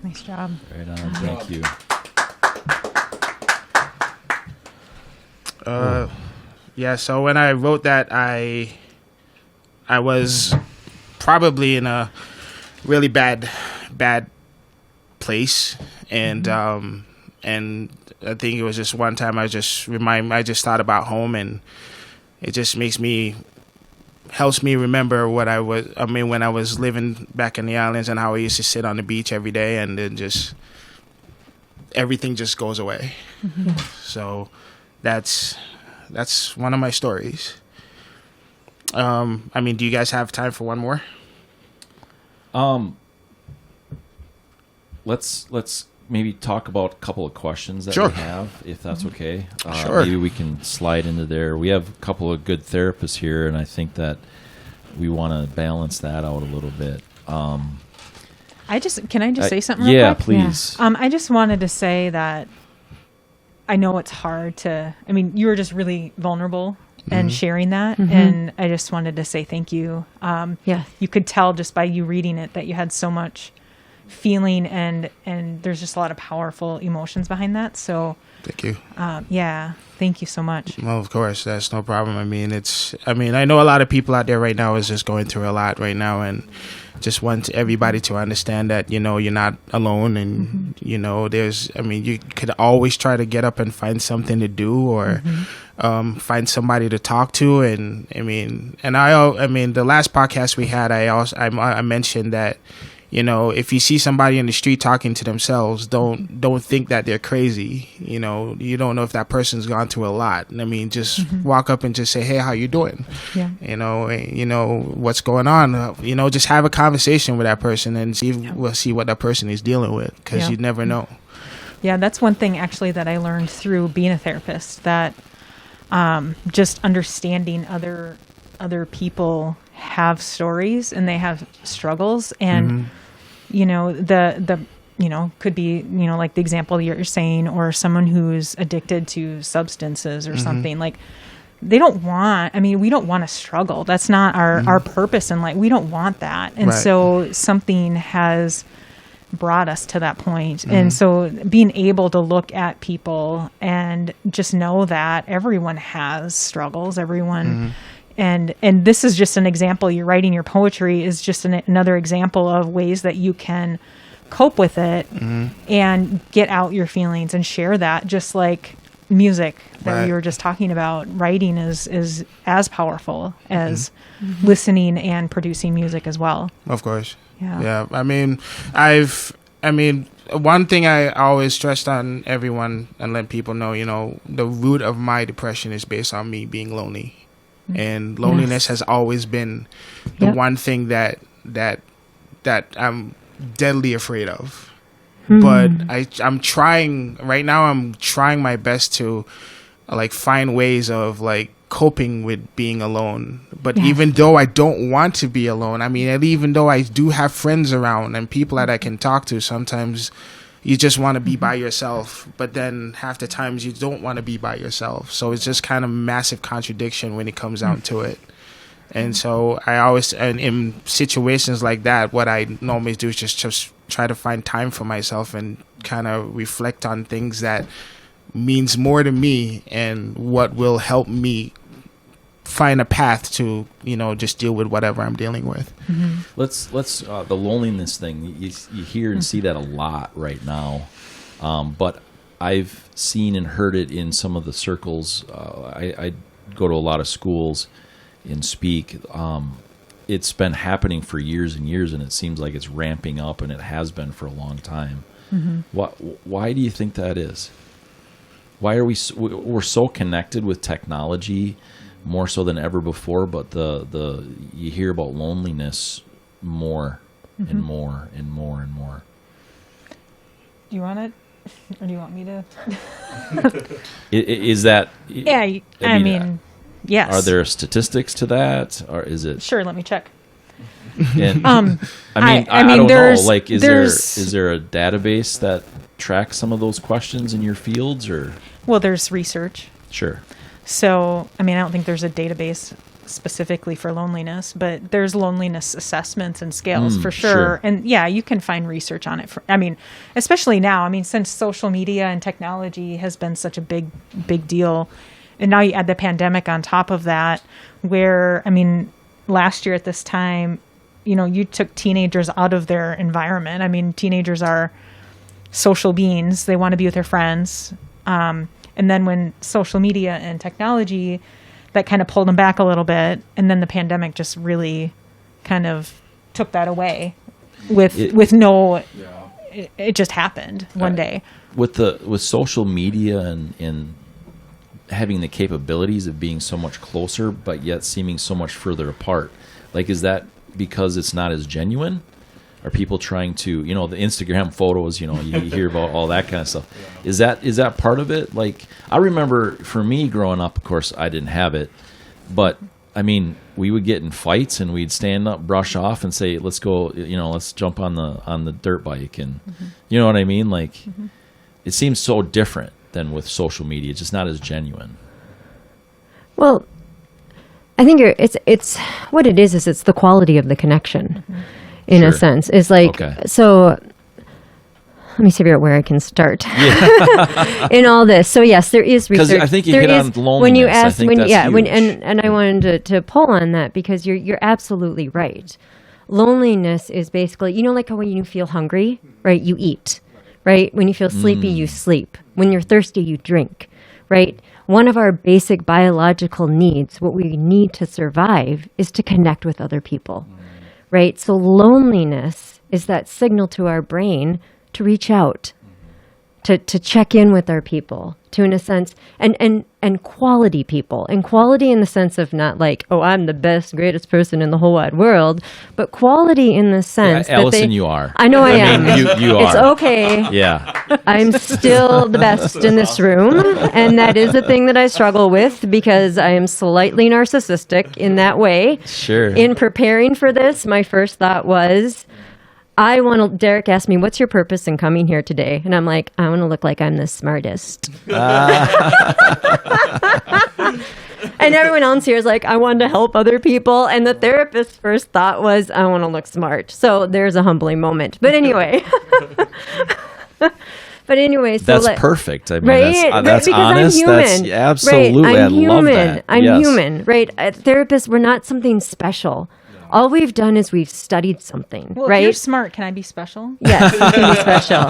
S5: Nice job.
S1: Right on. Thank you.
S8: Yeah, so when I wrote that, I was probably in a really bad place, and I think it was just one time I just thought about home, and it just helps me remember when I was living back in the islands and how I used to sit on the beach every day, and then just everything just goes away.
S2: Mm-hmm.
S8: So that's one of my stories. Do you guys have time for one more?
S1: Let's maybe talk about a couple of questions that
S8: Sure.
S1: we have, if that's okay.
S8: Sure.
S1: Maybe we can slide into there. We have a couple of good therapists here, and I think that we want to balance that out a little bit.
S5: Can I just say something real
S1: Yeah,
S5: quick?
S1: please.
S5: I just wanted to say that I know it's hard to, you were just really vulnerable and sharing that.
S2: Mm-hmm.
S5: And I just wanted to say thank you.
S2: Yes.
S5: You could tell just by you reading it that you had so much feeling, and there's just a lot of powerful emotions behind that. So
S8: Thank you.
S5: Thank you so much.
S8: Well, of course, that's no problem. I know a lot of people out there right now is just going through a lot right now, and just want everybody to understand that, you're not alone, and, you could always try to get up and find something to do, or find somebody to talk to. And the last podcast we had, I mentioned that, if you see somebody in the street talking to themselves, don't think that they're crazy. You don't know if that person's gone through a lot. Just walk up and just say, "Hey, how you doing?"
S5: Yeah.
S8: What's going on? Just have a conversation with that person and see what that person is dealing with, because you never know.
S5: Yeah, that's one thing actually that I learned through being a therapist, that just understanding other people have stories and they have struggles, and could be like the example you're saying, or someone who's addicted to substances or something. Like, we don't want to struggle. That's not our purpose in life. We don't want that. And so something has brought us to that point. And so being able to look at people and just know that everyone has struggles, everyone. And this is just an example. You're writing your poetry is just another example of ways that you can cope with it and get out your feelings and share that, just like music that we were just talking about. Writing is as powerful as listening and producing music as well.
S8: Of course.
S5: Yeah.
S8: One thing I always stressed on everyone and let people know, the root of my depression is based on me being lonely. and loneliness has always been the one thing that I'm deadly afraid of. But I'm trying right now. I'm trying my best to like find ways of like coping with being alone. But even though I don't want to be alone, I mean, and even though I do have friends around and people that I can talk to, sometimes you just want to be by yourself. But then half the times you don't want to be by yourself. So it's just kind of massive contradiction when it comes down to it. And so I always, and in situations like that, what I normally do is just try to find time for myself and kind of reflect on things that means more to me and what will help me find a path to, just deal with whatever I'm dealing with.
S1: Let's the loneliness thing. You hear and see that a lot right now, but I've seen and heard it in some of the circles. I go to a lot of schools and speak. It's been happening for years and years, and it seems like it's ramping up, and it has been for a long time. Why do you think that is? Why are we're so connected with technology more so than ever before, but you hear about loneliness more and more and more and more.
S5: Do you want it, or do you want me to?
S1: Is that?
S5: Yeah, I mean, yes.
S1: Are there statistics to that, or is it?
S5: Sure, let me check.
S1: And, I don't know. Like, is there a database that tracks some of those questions in your fields, or?
S5: Well, there's research.
S1: Sure.
S5: So, I mean, I don't think there's a database specifically for loneliness, but there's loneliness assessments and scales for sure. And yeah, you can find research on it. Especially now, since social media and technology has been such a big deal. And now you add the pandemic on top of that, where, last year at this time, you took teenagers out of their environment. Teenagers are social beings. They want to be with their friends. And then when social media and technology, that kind of pulled them back a little bit. And then the pandemic just really kind of took that away it just happened one day.
S1: With social media and having the capabilities of being so much closer, but yet seeming so much further apart. Like, is that because it's not as genuine? Are people trying to, the Instagram photos, you hear about all that kind of stuff. Is that part of it? Like, I remember for me growing up, of course, I didn't have it, but we would get in fights and we'd stand up, brush off and say, let's go, let's jump on the dirt bike. And you know what I mean? Like, it seems so different than with social media. It's just not as genuine.
S2: Well, I think it's what it is it's the quality of the connection. In a sense, is like, so let me figure out where I can start in all this. So yes, there is research.
S1: Because I think you hit on loneliness.
S2: When you ask,
S1: I think that's huge.
S2: And I wanted to pull on that because you're absolutely right. Loneliness is basically, like how when you feel hungry, right? You eat, right? When you feel sleepy, you sleep. When you're thirsty, you drink, right? One of our basic biological needs, what we need to survive, is to connect with other people. Right? So loneliness is that signal to our brain to reach out, to check in with our people, to, in a sense, and quality people. And quality in the sense of not like, oh, I'm the best, greatest person in the whole wide world, but quality in the sense that
S1: Allison, you are.
S2: I know I am.
S1: You are.
S2: It's okay.
S1: Yeah.
S2: I'm still the best in this room, and that is a thing that I struggle with because I am slightly narcissistic in that way.
S1: Sure.
S2: In preparing for this, my first thought was, Derek asked me, what's your purpose in coming here today? And I'm like, I want to look like I'm the smartest. And everyone else here is like, I want to help other people. And the therapist's first thought was, I want to look smart. So there's a humbling moment. But anyway. So
S1: that's perfect.
S2: Right?
S1: That's honest.
S2: I'm human.
S1: That's absolutely.
S2: Right? I'm human.
S1: I love that.
S2: I'm human. Right? Therapists, we're not something special. All we've done is we've studied something,
S5: well,
S2: right?
S5: If you're smart, can I be special?
S2: Yes, you can be special.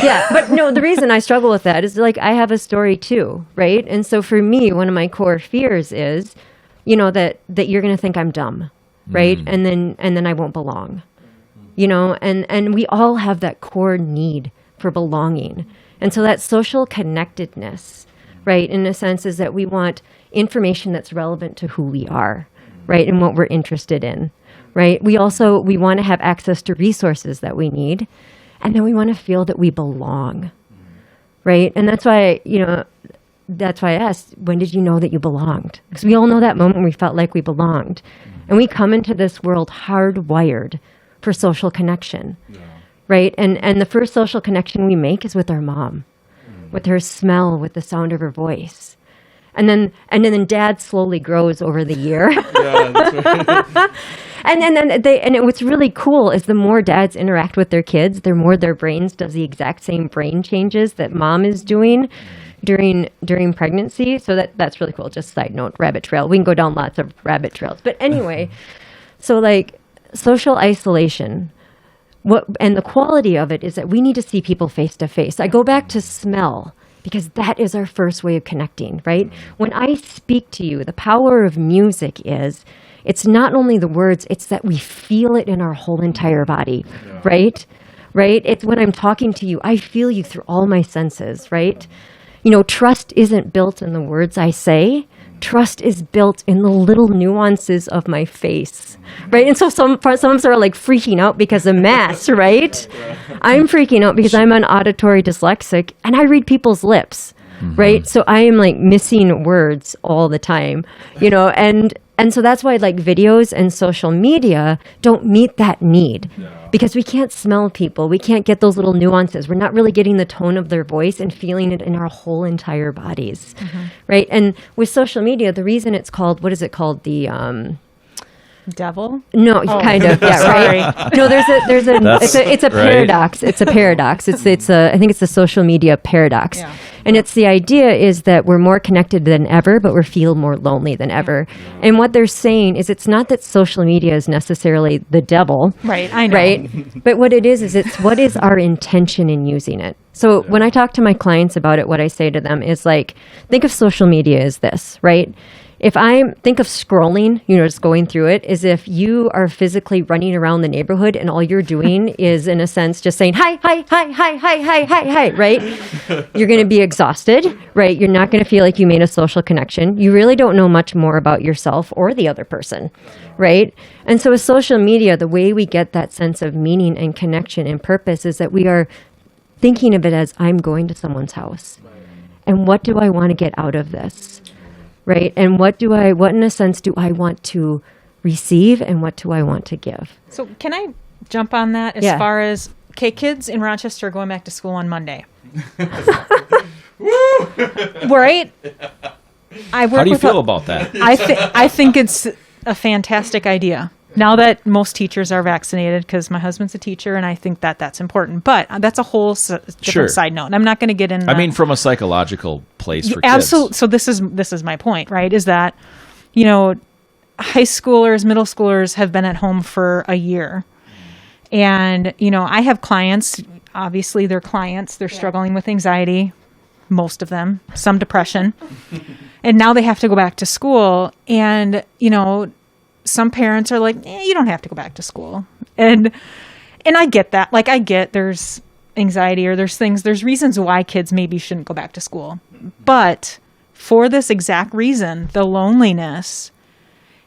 S2: Yeah, but no, the reason I struggle with that is like I have a story too, right? And so for me, one of my core fears is, that you're going to think I'm dumb, right? And then I won't belong, and we all have that core need for belonging. And so that social connectedness, right, in a sense, is that we want information that's relevant to who we are, right, and what we're interested in, right? We want to have access to resources that we need, and then we want to feel that we belong, right? And that's why, that's why I asked, when did you know that you belonged? Because we all know that moment we felt like we belonged. And we come into this world hardwired for social connection, right? And the first social connection we make is with our mom, with her smell, with the sound of her voice. And then dad slowly grows over the year.
S4: Yeah, that's right.
S2: And what's really cool is the more dads interact with their kids, the more their brains does the exact same brain changes that mom is doing during pregnancy. So that's really cool. Just side note, rabbit trail. We can go down lots of rabbit trails. But anyway, so like social isolation, and the quality of it is that we need to see people face to face. I go back to smell because that is our first way of connecting, right? When I speak to you, the power of music is it's not only the words, it's that we feel it in our whole entire body, right? Right? It's when I'm talking to you, I feel you through all my senses, right? Trust isn't built in the words I say. Trust is built in the little nuances of my face, right? And so some of us are like freaking out because of mass, right? I'm freaking out because I'm an auditory dyslexic and I read people's lips, right? So I am like missing words all the time, and so that's why like videos and social media don't meet that need because we can't smell people. We can't get those little nuances. We're not really getting the tone of their voice and feeling it in our whole entire bodies, right? And with social media, the reason it's called, what is it called? The
S5: Devil?
S2: No, kind of, yeah, right. No, it's a paradox. It's a paradox. I think it's the social media paradox.
S5: Yeah.
S2: And it's the idea is that we're more connected than ever, but we feel more lonely than ever. And what they're saying is it's not that social media is necessarily the devil.
S5: Right, I know.
S2: Right? But what it is it's what is our intention in using it. So when I talk to my clients about it, what I say to them is like, think of social media as this, right? If I think of scrolling, just going through it, is if you are physically running around the neighborhood and all you're doing is, in a sense, just saying, hi, hi, hi, hi, hi, hi, hi, hi, right? You're going to be exhausted, right? You're not going to feel like you made a social connection. You really don't know much more about yourself or the other person, right? And so with social media, the way we get that sense of meaning and connection and purpose is that we are thinking of it as I'm going to someone's house. And what do I want to get out of this? Right? And what in a sense do I want to receive and what do I want to give?
S5: So can I jump on that as far as, kids in Rochester are going back to school on Monday. Right?
S1: How do you feel about that?
S5: I think it's a fantastic idea. Now that most teachers are vaccinated, because my husband's a teacher, and I think that that's important. But that's a whole different side note, and I'm not going to get in.
S1: I mean, from a psychological place for
S5: absolutely.
S1: kids.
S5: So this is my point, right? Is that high schoolers, middle schoolers have been at home for a year, and I have clients. Obviously, they're clients. They're struggling with anxiety, most of them, some depression, and now they have to go back to school, and some parents are like, you don't have to go back to school. And I get that. Like, I get there's anxiety or there's reasons why kids maybe shouldn't go back to school. But for this exact reason, the loneliness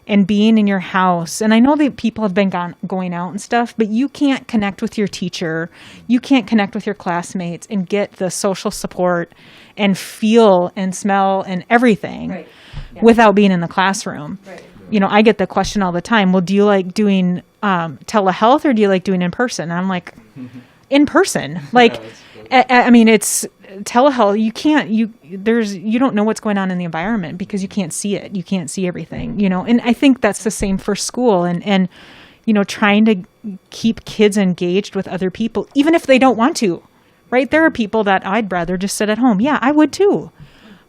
S5: and being in your house. And I know that people have been going out and stuff, but you can't connect with your teacher. You can't connect with your classmates and get the social support and feel and smell and everything without being in the classroom. Right. I get the question all the time, well, do you like doing telehealth or do you like doing in person? And I'm like, in person. Like, I mean, it's telehealth. You don't know what's going on in the environment because you can't see it. You can't see everything, and I think that's the same for school and trying to keep kids engaged with other people, even if they don't want to, right? There are people that I'd rather just sit at home. Yeah, I would too.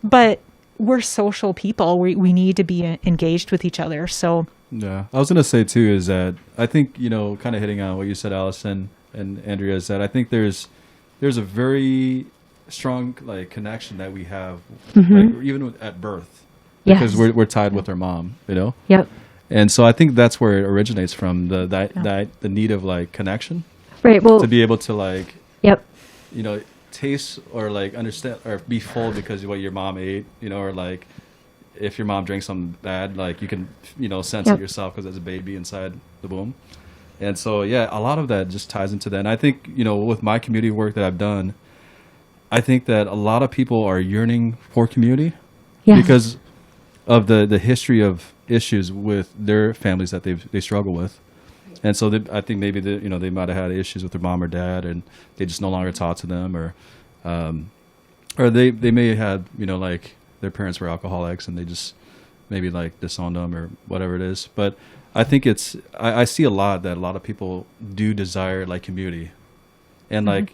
S5: But we're social people. We need to be engaged with each other. So
S4: yeah, I was gonna say too is that I think kind of hitting on what you said, Allison and Andrea, is that I think there's a very strong like connection that we have, like, even at birth, because we're tied with our mom,
S2: Yep.
S4: And so I think that's where it originates from the need of like connection,
S2: right? Well,
S4: to be able to like,
S2: yep,
S4: taste or like understand or be full because of what your mom ate, or like if your mom drinks something bad, like you can, sense
S2: Yep.
S4: it yourself because there's a baby inside the womb. And so, yeah, a lot of that just ties into that. And I think, with my community work that I've done, I think that a lot of people are yearning for community
S2: Yeah.
S4: because of the history of issues with their families that they struggle with. And so I think maybe they might have had issues with their mom or dad, and they just no longer talk to them, or they may have had like their parents were alcoholics and they just maybe like disowned them or whatever it is. But I think I see a lot of people do desire like community, and like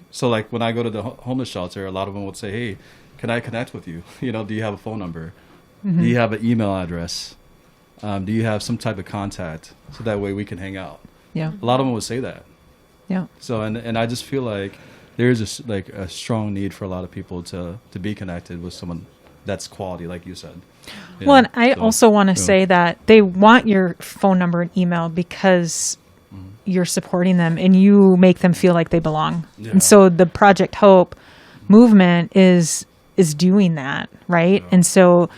S4: when I go to the homeless shelter, a lot of them would say, "Hey, can I connect with you? Do you have a phone number? Do you have an email address? Do you have some type of contact so that way we can hang out?"
S5: Yeah.
S4: A lot of them would say that.
S5: Yeah.
S4: So and I just feel like there's a strong need for a lot of people to be connected with someone that's quality, like you said.
S5: Well, and I also want to say that they want your phone number and email because you're supporting them and you make them feel like they belong.
S4: Yeah.
S5: And so the Project Hope movement is doing that, right?
S4: Yeah.
S5: And so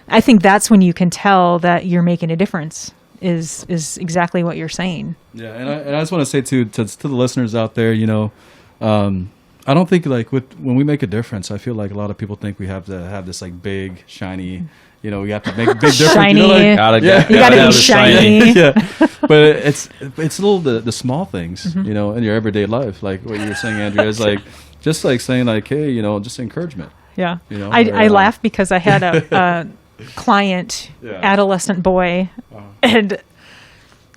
S5: I think that's when you can tell that you're making a difference. Is exactly what you're saying.
S4: Yeah, and I just want to say to the listeners out there, I don't think like when we make a difference, I feel like a lot of people think we have to have this like big, shiny, we have to make a big difference.
S5: Shiny.
S4: You
S1: Gotta
S5: You gotta be
S1: have the
S5: shiny.
S4: yeah, but it's little the small things, in your everyday life, like what you were saying, Andrea, is like just like saying like, hey, just encouragement.
S5: Yeah.
S4: Or,
S5: I laugh because I had a client,
S4: Yeah.
S5: adolescent boy, and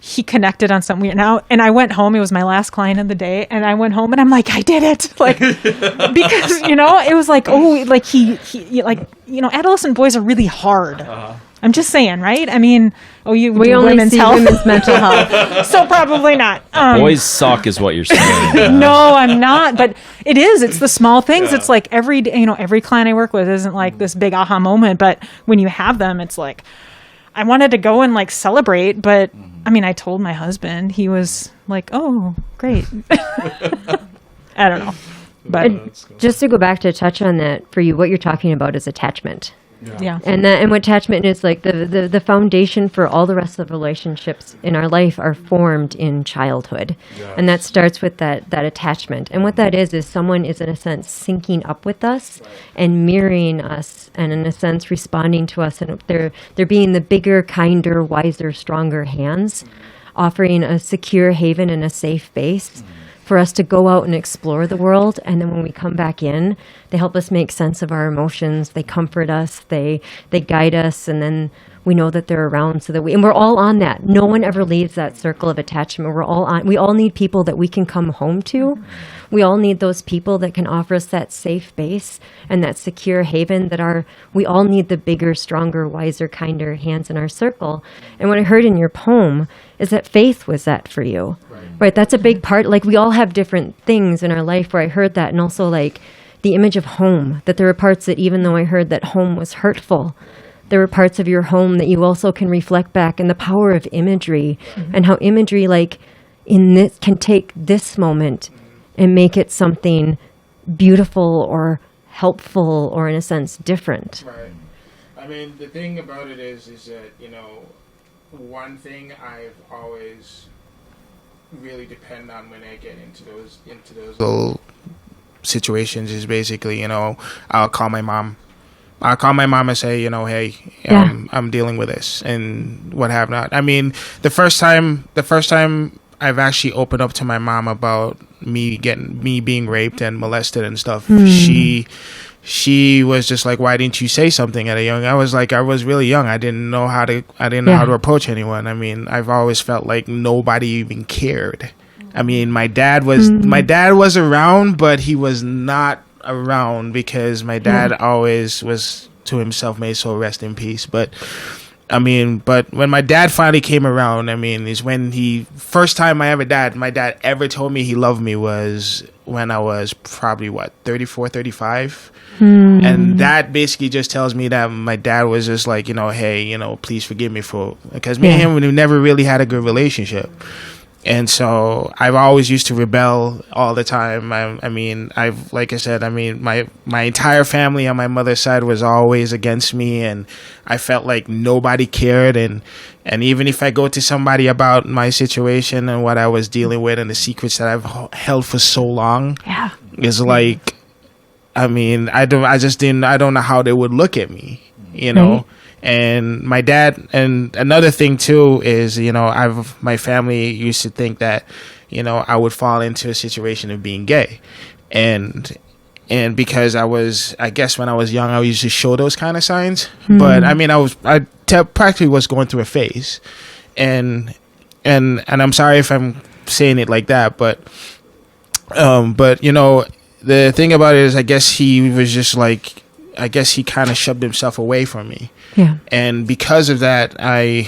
S5: he connected on something weird. Now, and I went home. It was my last client of the day, and I went home and I'm like, I did it, like because it was like, oh, like he like adolescent boys are really hard. I'm just saying, right? I mean, we
S2: We only
S5: women's
S2: see
S5: health,
S2: women's mental health.
S5: so probably not.
S1: Boys suck, is what you're saying.
S5: No, I'm not. But it is. It's the small things. It's like every every client I work with isn't like this big aha moment. But when you have them, it's like, I wanted to go and like celebrate. But I mean, I told my husband, he was like, oh, great. I don't know. But
S2: Just to go back to touch on that for you, what you're talking about is attachment.
S5: yeah.
S2: And what attachment is like the foundation for all the rest of the relationships in our life are formed in childhood. And that starts with that attachment. And what that is someone is in a sense syncing up with us and mirroring us and in a sense responding to us, and they're being the bigger, kinder, wiser, stronger hands, offering a secure haven and a safe base for us to go out and explore the world. And then when we come back in, they help us make sense of our emotions. They comfort us. They guide us. And then we know that they're around so that and we're all on that. No one ever leaves that circle of attachment. We all need people that we can come home to. We all need those people that can offer us that safe base and that secure haven we all need the bigger, stronger, wiser, kinder hands in our circle. And what I heard in your poem is that faith was that for you. Right, that's a big part. Like we all have different things in our life where I heard that, and also like the image of home, that there were parts that even though I heard that home was hurtful, there were parts of your home that you also can reflect back, and the power of imagery and how imagery like in this can take this moment and make it something beautiful or helpful or in a sense different.
S8: Right. I mean, the thing about it is that one thing I've always really depend on when I get into those little situations is basically, I'll call my mom. I'll call my mom and say, hey, I'm dealing with this and what have not. I mean, the first time I've actually opened up to my mom about me being raped and molested and stuff, she was just like, why didn't you say something at a young? I was really young. I didn't know how to approach anyone. I mean, I've always felt like nobody even cared. I mean, my dad was around, but he was not around because my dad always was to himself, may his soul rest in peace. But when my dad finally came around, is when first time my dad ever told me he loved me was when I was probably 34, 35. And that basically just tells me that my dad was just like, hey, please forgive me because me and him, we never really had a good relationship. And so I've always used to rebel all the time. I mean, like I said, I mean, my entire family on my mother's side was always against me, and I felt like nobody cared. And even if I go to somebody about my situation and what I was dealing with and the secrets that I've held for so long, is like, I mean, I don't know how they would look at me, you know.
S2: Right.
S8: And my dad, and another thing too is, you know, my family used to think that, you know, I would fall into a situation of being gay, and because I guess when I was young, I used to show those kind of signs. But I mean, practically was going through a phase, and I'm sorry if I'm saying it like that, but you know, the thing about it is, I guess he was just like, I guess he kind of shoved himself away from me.
S2: Yeah.
S8: And because of that, I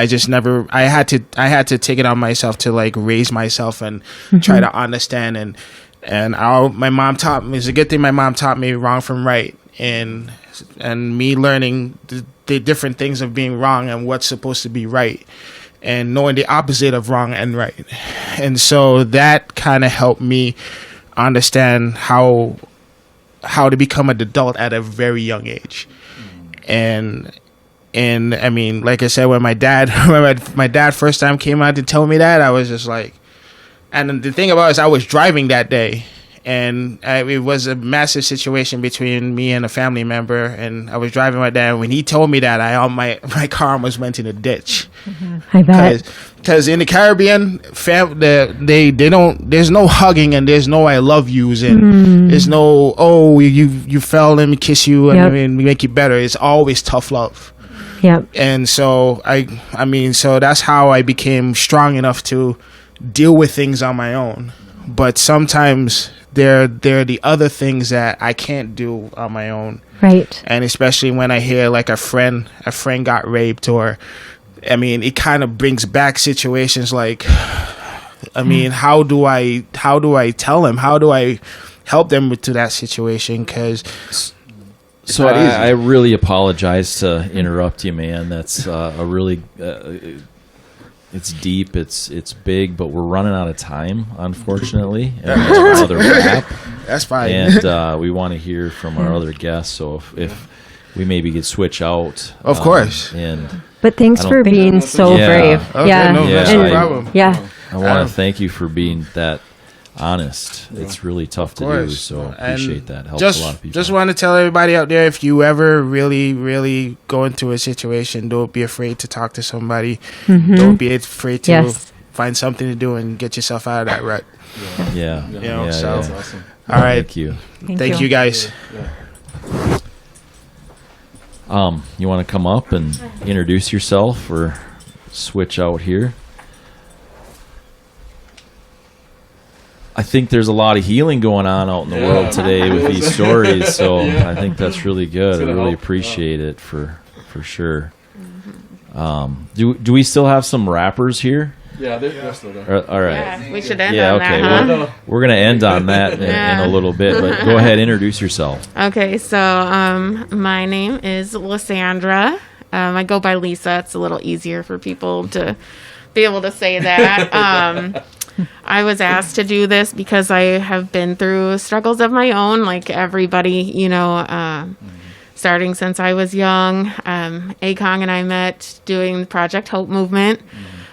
S8: just never, I had to take it on myself to like raise myself and try to understand. And my mom taught me, it's a good thing my mom taught me wrong from right. And me learning the different things of being wrong and what's supposed to be right, and knowing the opposite of wrong and right. And so that kind of helped me understand how to become an adult at a very young age. And I mean, like I said, when my dad first time came out to tell me that, I was just like, and the thing about it is, I was driving that day, and it was a massive situation between me and a family member, and I was driving my dad. When he told me that, my car almost went in a ditch.
S2: I bet.
S8: Because in the Caribbean, they don't. There's no hugging, and there's no "I love yous," and there's no you fell, let me kiss you, and we make you better. It's always tough love.
S2: Yep.
S8: And so I mean, so that's how I became strong enough to deal with things on my own. But sometimes there are the other things that I can't do on my own.
S2: Right.
S8: And especially when I hear like a friend got raped, or I mean, it kind of brings back situations like, I mean, how do I tell them? How do I help them to that situation? Because
S1: so I really apologize to interrupt you, man. That's a really it's deep, it's big, but we're running out of time, unfortunately. And we have another wrap.
S8: That's fine.
S1: And we want to hear from our other guests. So if we maybe could switch out,
S8: of course.
S2: But thanks for being so brave.
S8: Okay,
S2: yeah.
S8: no, that's no problem.
S2: Yeah.
S1: I want to thank you for being that honest. It's really tough to do, so appreciate that. Helps a lot of people.
S8: Just want to tell everybody out there, if you ever really, really go into a situation, don't be afraid to talk to somebody. Don't be afraid to find something to do and get yourself out of that rut.
S1: Yeah.
S8: You know,
S1: Yeah,
S8: so
S1: yeah.
S4: Awesome.
S8: all right.
S1: Thank you.
S8: Thank you guys.
S1: You want to come up and introduce yourself, or switch out here? I think there's a lot of healing going on out in the world today with these stories, so I think that's really good. I really appreciate it for sure. Do we still have some rappers here?
S4: Yeah, they're still there.
S1: All right.
S9: Yeah, we should end
S1: Yeah,
S9: on
S1: okay.
S9: that, huh?
S1: We're going to end on that in a little bit, but go ahead, introduce yourself.
S9: Okay, so my name is Lysandra. I go by Lisa. It's a little easier for people to be able to say that. I was asked to do this because I have been through struggles of my own, like everybody, you know, starting since I was young. Aikong and I met doing the Project Hope movement.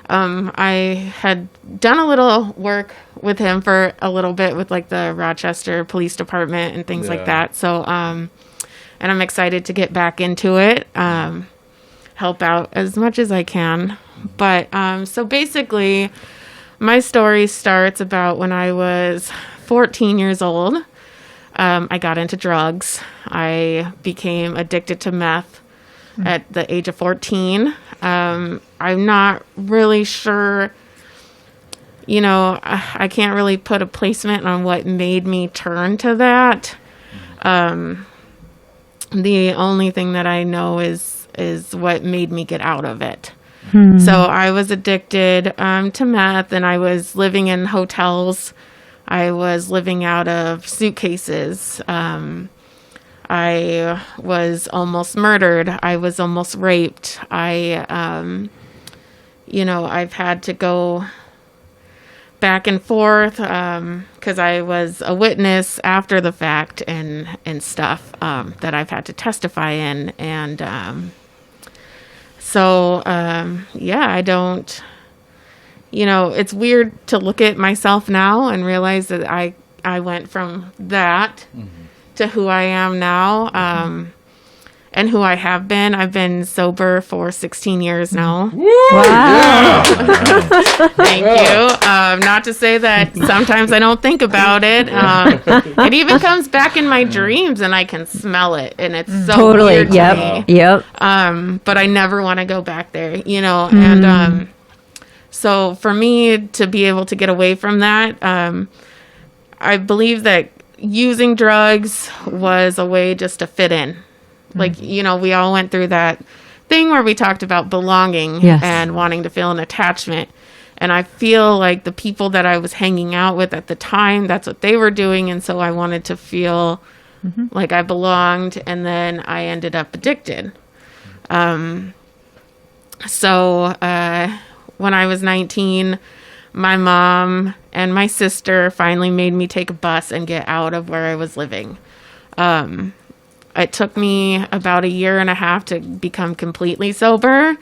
S9: I had done a little work with him for a little bit with like the Rochester Police Department and things like that. So, and I'm excited to get back into it, help out as much as I can. But, so basically my story starts about when I was 14 years old. I got into drugs. I became addicted to meth at the age of 14. I'm not really sure, you know, I can't really put a placement on what made me turn to that. The only thing that I know is what made me get out of it. So I was addicted to meth, and I was living in hotels. I was living out of suitcases. I was almost murdered. I was almost raped. You know, I've had to go back and forth because I was a witness after the fact and stuff that I've had to testify in. And I don't, it's weird to look at myself now and realize that I went from that to who I am now. And who I have been. I've been sober for 16 years now.
S2: Wow.
S9: Thank you. Not to say that sometimes I don't think about it. It even comes back in my dreams and I can smell it. And it's so
S2: Totally.
S9: weird to me.
S2: Yep.
S9: But I never want to go back there, And so for me to be able to get away from that, I believe that using drugs was a way just to fit in. Like, we all went through that thing where we talked about belonging and wanting to feel an attachment. And I feel like the people that I was hanging out with at the time, that's what they were doing. And so I wanted to feel like I belonged. And then I ended up addicted. So when I was 19, my mom and my sister finally made me take a bus and get out of where I was living. It took me about 1.5 years to become completely sober.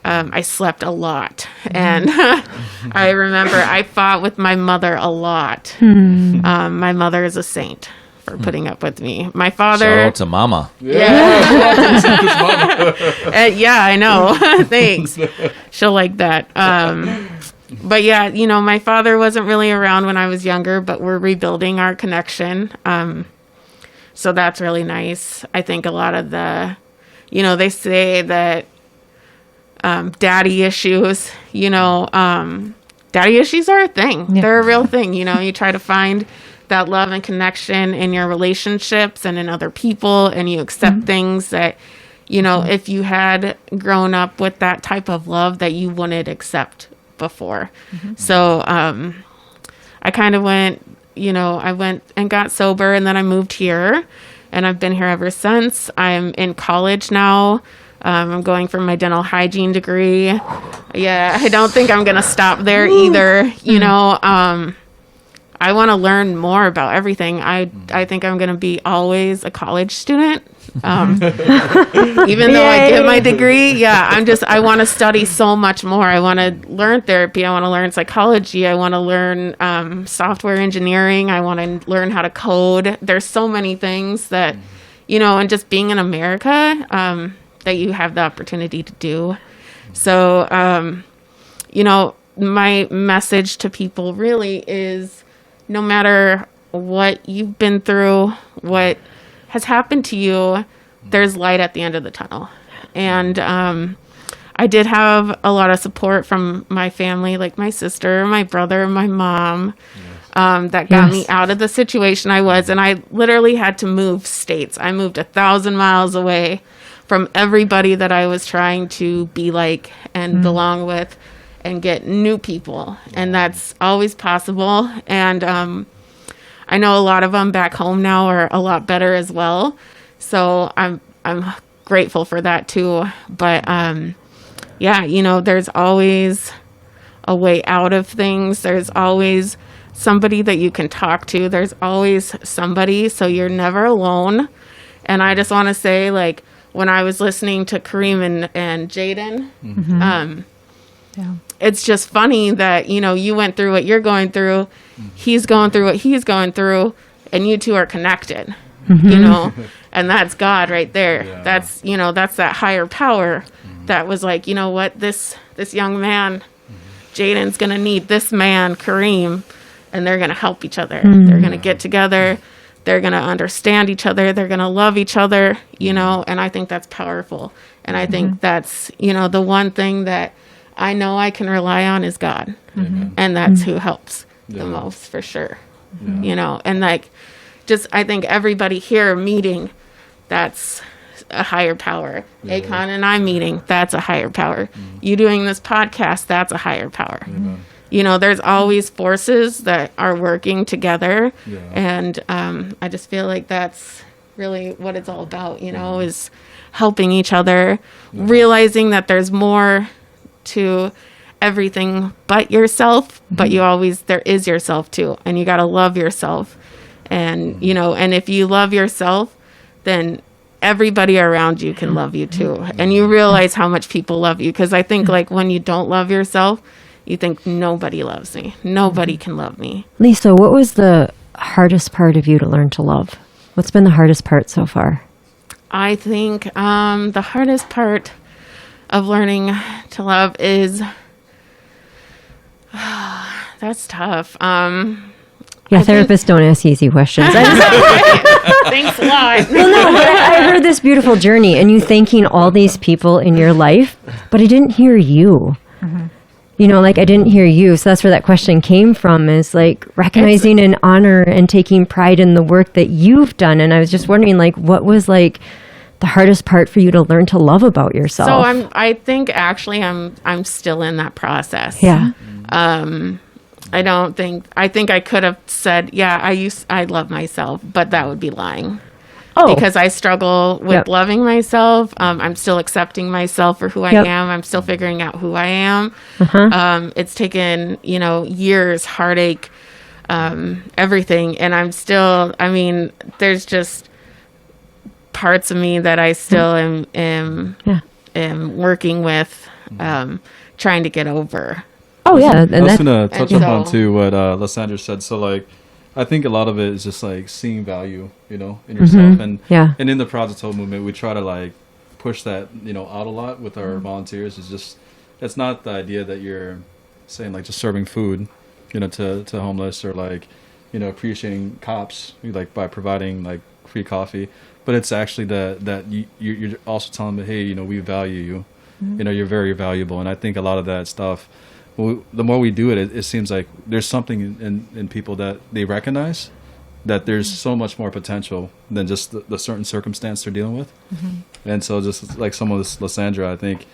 S9: I slept a lot. And I remember I fought with my mother a lot. My mother is a saint for putting up with me. My father...
S1: Shout out to Mama.
S9: Yeah, I know. Thanks. She'll like that. But yeah, my father wasn't really around when I was younger, but we're rebuilding our connection. So that's really nice. I think a lot of they say that daddy issues, daddy issues are a thing. Yeah. They're a real thing. You try to find that love and connection in your relationships and in other people, and you accept things that, if you had grown up with that type of love that you wouldn't accept before. So I kind of went, I went and got sober, and then I moved here, and I've been here ever since. I'm in college now. I'm going for my dental hygiene degree. Yeah, I don't think I'm going to stop there either. I want to learn more about everything. I think I'm going to be always a college student. Even though I get my degree, I want to study so much more. I want to learn therapy. I want to learn psychology. I want to learn software engineering. I want to learn how to code. There's so many things that, and just being in America, that you have the opportunity to do. So, my message to people really is, no matter what you've been through, what has happened to you, there's light at the end of the tunnel. And I did have a lot of support from my family, like my sister, my brother, my mom, that got me out of the situation I was. And I literally had to move states. I moved 1,000 miles away from everybody that I was trying to be like and belong with, and get new people. And that's always possible. And I know a lot of them back home now are a lot better as well. So I'm grateful for that too. But there's always a way out of things. There's always somebody that you can talk to. There's always somebody, so you're never alone. And I just want to say, like, when I was listening to Kareem and Jayden, it's just funny that, you went through what you're going through, he's going through what he's going through, and you two are connected, and that's God right there. Yeah. That's that higher power that was like, what, this young man, Jayden's going to need this man, Kareem, and they're going to help each other. They're going to get together. They're going to understand each other. They're going to love each other, and I think that's powerful. And I think that's, the one thing that I know I can rely on is God. And that's who helps the most, for sure. And like, just, I think everybody here meeting, that's a higher power. Aikong and I meeting, that's a higher power. You doing this podcast, that's a higher power. There's always forces that are working together. And I just feel like that's really what it's all about, is helping each other, realizing that there's more to everything but yourself, but there is yourself too. And you got to love yourself. And, and if you love yourself, then everybody around you can love you too. And you realize how much people love you. Because I think like when you don't love yourself, you think nobody loves me. Nobody can love me.
S2: Lisa, what was the hardest part of you to learn to love? What's been the hardest part so far?
S9: I think the hardest part of learning to love is that's tough.
S2: Therapists don't ask easy questions.
S9: Thanks a lot.
S2: Well, no, but I heard this beautiful journey and you thanking all these people in your life, but I didn't hear you. I didn't hear you. So that's where that question came from, is like recognizing and honor and taking pride in the work that you've done. And I was just wondering, like, what was like the hardest part for you to learn to love about yourself?
S9: So I think actually I'm still in that process.
S2: Yeah.
S9: I think I could have said, I love myself, but that would be lying.
S2: Oh.
S9: Because I struggle with loving myself. I'm still accepting myself for who I am. I'm still figuring out who I am. It's taken, years, heartache, everything. And I'm still, there's just parts of me that I still am working with, trying to get over.
S2: Oh, yeah.
S4: I was going to touch upon, too, what Lysandra said. So, like, I think a lot of it is just, like, seeing value, in yourself. And in the Project Hope movement, we try to, like, push that, out a lot with our volunteers. It's not the idea that you're saying, like, just serving food, to homeless or, like, appreciating cops, like, by providing, like, free coffee. But it's actually that you're also telling them, hey, we value you. You're very valuable. And I think a lot of that stuff, the more we do it, it seems like there's something in people that they recognize that there's so much more potential than just the certain circumstance they're dealing with. And so just like some of this Lysandra, I think,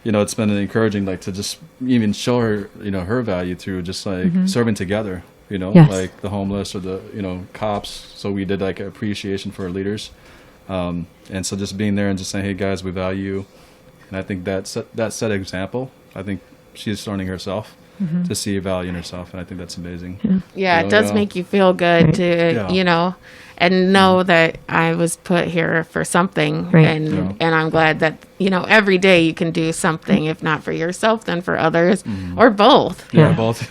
S4: it's been encouraging, like, to just even show her, her value through just like serving together, like the homeless or the, cops. So we did like appreciation for our leaders. And so just being there and just saying, hey guys, we value you. And I think that set example, I think she's learning herself to see value in herself, and I think that's amazing.
S9: Yeah, it does make you feel good to, and know that I was put here for something, and I'm glad that, every day you can do something, if not for yourself, then for others, or both.
S4: Yeah, both.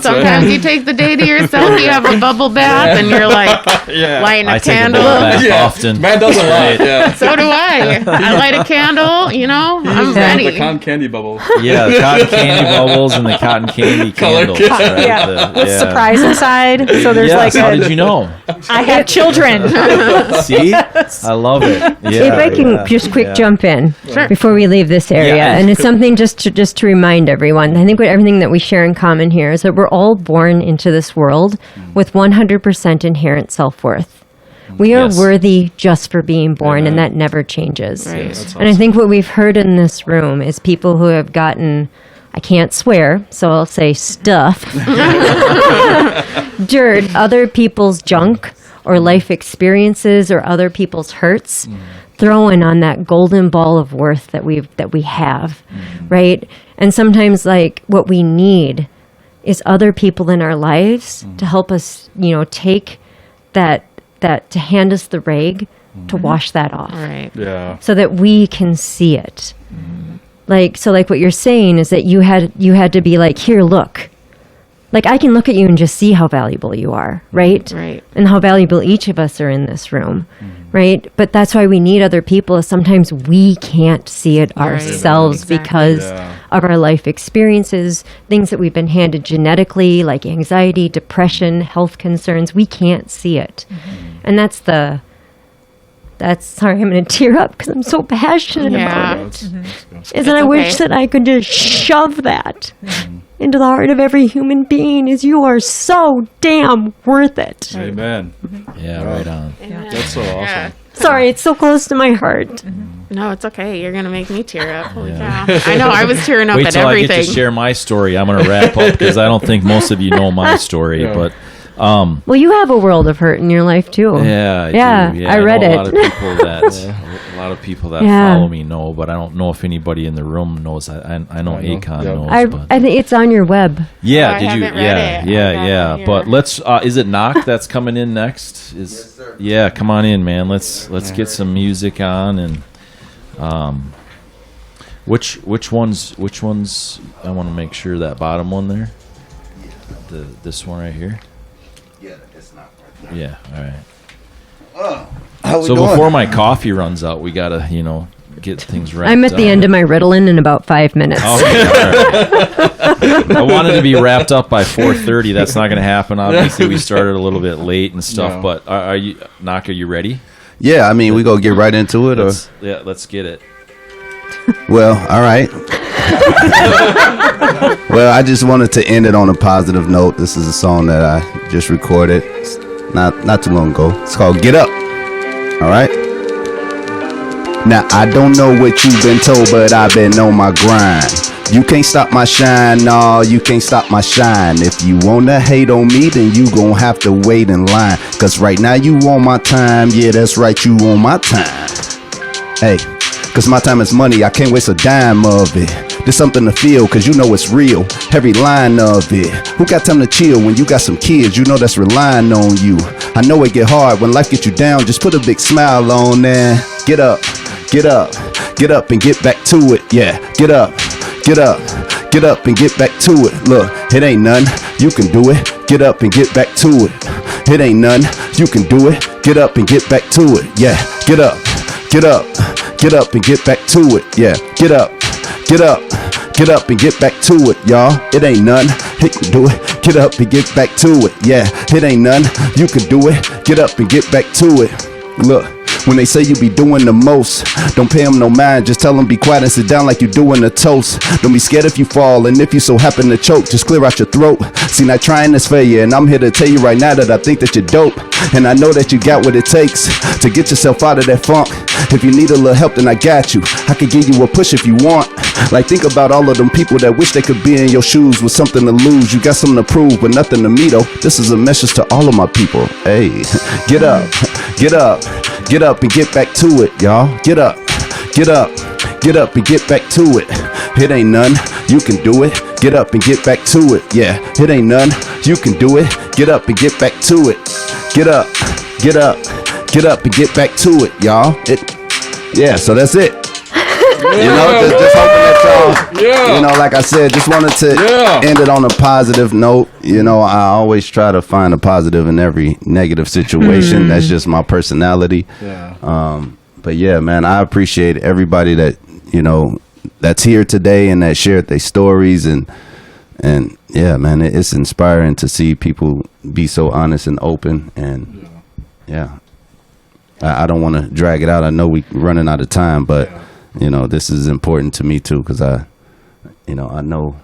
S9: Sometimes you take the day to yourself, you have a bubble bath, and you're like lighting a candle.
S1: I take a bubble bath often.
S4: Man does a lot,
S9: So do I. I light a candle, I'm ready.
S4: The cotton candy bubble.
S1: Yeah, the cotton candy bubbles and the cotton candy candles. Right?
S5: With surprise inside. So there's
S1: how did you know?
S5: I have children.
S1: See? I love it. Yeah,
S2: if I can just quick jump in before we leave this area, and it's something just to remind everyone. I think everything that we share in common here is that we're all born into this world with 100% inherent self-worth. We are worthy just for being born, and that never changes.
S9: Right.
S2: Awesome. And I think what we've heard in this room is people who have gotten, I can't swear, so I'll say stuff, dirt, other people's junk or life experiences or other people's hurts, throwing on that golden ball of worth that we have, right? And sometimes, like, what we need is other people in our lives to help us, take that to hand us the rag to wash that off,
S9: Right.
S4: Yeah.
S2: so that we can see it. Like what you're saying is that you had to be like, here, look. Like, I can look at you and just see how valuable you are, right?
S9: Right.
S2: And how valuable each of us are in this room, right? But that's why we need other people. Is sometimes we can't see it ourselves because of our life experiences, things that we've been handed genetically, like anxiety, depression, health concerns. We can't see it. And sorry, I'm going to tear up because I'm so passionate about it. Is that I wish that I could just shove that into the heart of every human being, is you are so damn worth it.
S4: Amen.
S1: Yeah, right on.
S4: That's so awesome.
S9: Yeah.
S2: Sorry, it's so close to my heart.
S9: No, it's okay. You're going to make me tear up. Holy cow. I know, I was tearing up
S1: Wait
S9: at
S1: till
S9: everything.
S1: I get to share my story. I'm going to wrap up because I don't think most of you know my story. But
S2: Well, you have a world of hurt in your life too.
S1: Yeah,
S2: Yeah,
S1: do.
S2: I read
S1: know
S2: it.
S1: A lot of people that
S2: Yeah.
S1: follow me know, but I don't know if anybody in the room knows. I know Aikong knows.
S2: I
S1: But
S2: think it's on your web.
S1: yeah,
S9: I
S1: did you?
S9: haven't read
S1: Yeah,
S9: it.
S1: yeah,
S9: I got
S1: yeah.
S9: it here.
S1: But let's. Is it Nock that's coming in next? Yes, sir. Yeah, come on in, man. Let's get some music on and. Which ones? I want to make sure that bottom one there. This one right here.
S3: Yeah, it's not right there.
S1: Yeah. All right.
S3: How we
S1: So
S3: doing?
S1: before my coffee runs out, we gotta get things wrapped.
S2: I'm at the end of my Ritalin in about 5 minutes.
S1: Okay, all right. I wanted to be wrapped up by 4:30. That's not going to happen. Obviously, we started a little bit late and stuff.
S4: No.
S1: But are you, Nock? Are you ready?
S3: Yeah, I mean, we gonna get right into it, or
S1: Let's get it.
S3: well, all right. Well, I just wanted to end it on a positive note. This is a song that I just recorded not too long ago. It's called "Get Up." All right. Now I don't know what you've been told, but I've been on my grind. You can't stop my shine, no, you can't stop my shine. If you wanna hate on me, then you gon' have to wait in line. Cause right now you on my time, yeah, that's right, you on my time. Hey, cause my time is money, I can't waste a dime of it. There's something to feel, cause you know it's real, every line of it. Who got time to chill when you got some kids, you know that's relying on you. I know it get hard when life gets you down, just put a big smile on there. Get up, get up, get up and get back to it, yeah, get up. Get up and get back to it. Look, it ain't none, you can do it. Get up and get back to it. It ain't none, you can do it. Get up and get back to it. Yeah, get up and get back to it. Yeah, get up and get back to it, y'all. It ain't none, you can do it. Get up and get back to it. Yeah, it ain't none, you can do it. Get up and get back to it. Look. When they say you be doing the most, don't pay them no mind, just tell them be quiet and sit down like you doing a toast. Don't be scared if you fall, and if you so happen to choke, just clear out your throat. See, not trying this for you, and I'm here to tell you right now that I think that you're dope. And I know that you got what it takes to get yourself out of that funk. If you need a little help, then I got you. I could give you a push if you want. Like, think about all of them people that wish they could be in your shoes with something to lose. You got something to prove, but nothing to me, though. This is a message to all of my people. Hey, get up, get up. Get up and get back to it, y'all. Get up and get back to it. It ain't none, you can do it. Get up and get back to it. Yeah, it ain't none, you can do it. Get up and get back to it. Get up and get back to it, y'all. Yeah, so that's it. You know, just hoping that y'all, you know, like I said, just wanted to end it on a positive note. You know, I always try to find a positive in every negative situation. That's just my personality.
S4: Yeah.
S3: But yeah, man, I appreciate everybody that, you know, that's here today and that shared their stories. And yeah, man, it's inspiring to see people be so honest and open. And yeah, I don't want to drag it out. I know we're running out of time, but you know, this is important to me too, because I know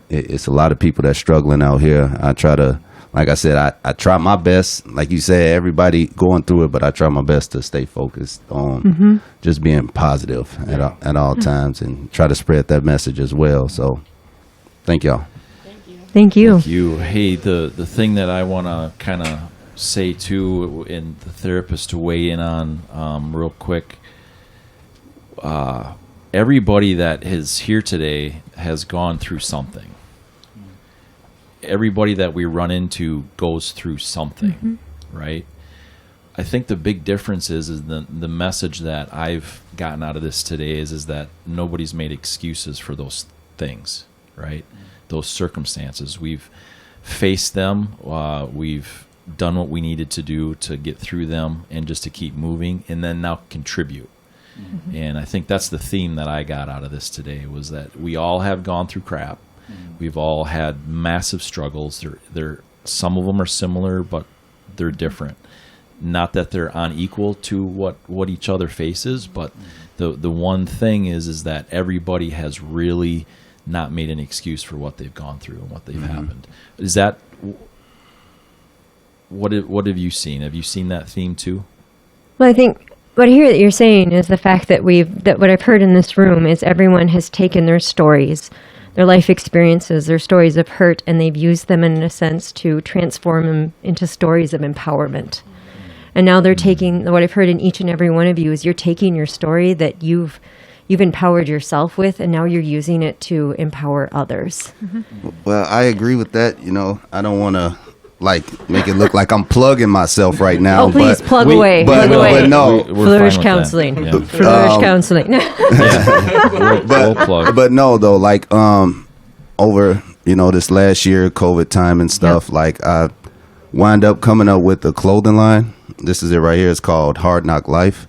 S3: it's a lot of people that's struggling out here. I try to, like I said, I try my best. Like you said, everybody going through it, but I try my best to stay focused on just being positive at all times and try to spread that message as well. So, thank y'all.
S2: Thank you.
S1: Thank you. Hey, the thing that I want to kind of say too, and the therapist to weigh in on real quick. Everybody that is here today has gone through something. Everybody that we run into goes through something, right? I think the big difference is the message that I've gotten out of this today is that nobody's made excuses for those things, right? Those circumstances. We've faced them. We've done what we needed to do to get through them and just to keep moving and then now contribute. And I think that's the theme that I got out of this today was that we all have gone through crap. We've all had massive struggles. Some of them are similar, but they're different. Not that they're unequal to what each other faces, but the one thing is that everybody has really not made an excuse for what they've gone through and what they've happened. Is that what have you seen? Have you seen that theme too?
S2: Well, I think what I hear that you're saying is the fact that what I've heard in this room is everyone has taken their stories, their life experiences, their stories of hurt, and they've used them in a sense to transform them into stories of empowerment. And now they're taking, what I've heard in each and every one of you is you're taking your story that you've empowered yourself with, and now you're using it to empower others.
S3: Well, I agree with that. You know, I don't want to make it look like I'm plugging myself right now.
S2: Oh, please,
S3: but
S2: plug away. Plug away.
S3: but no,
S1: We're
S2: Flourish
S1: fine with
S2: counseling.
S1: that. Yeah.
S2: Flourish counseling.
S1: We'll plug.
S3: but no, though, over, this last year, COVID time and stuff, I wind up coming up with a clothing line. This is it right here. It's called Hard Knock Life.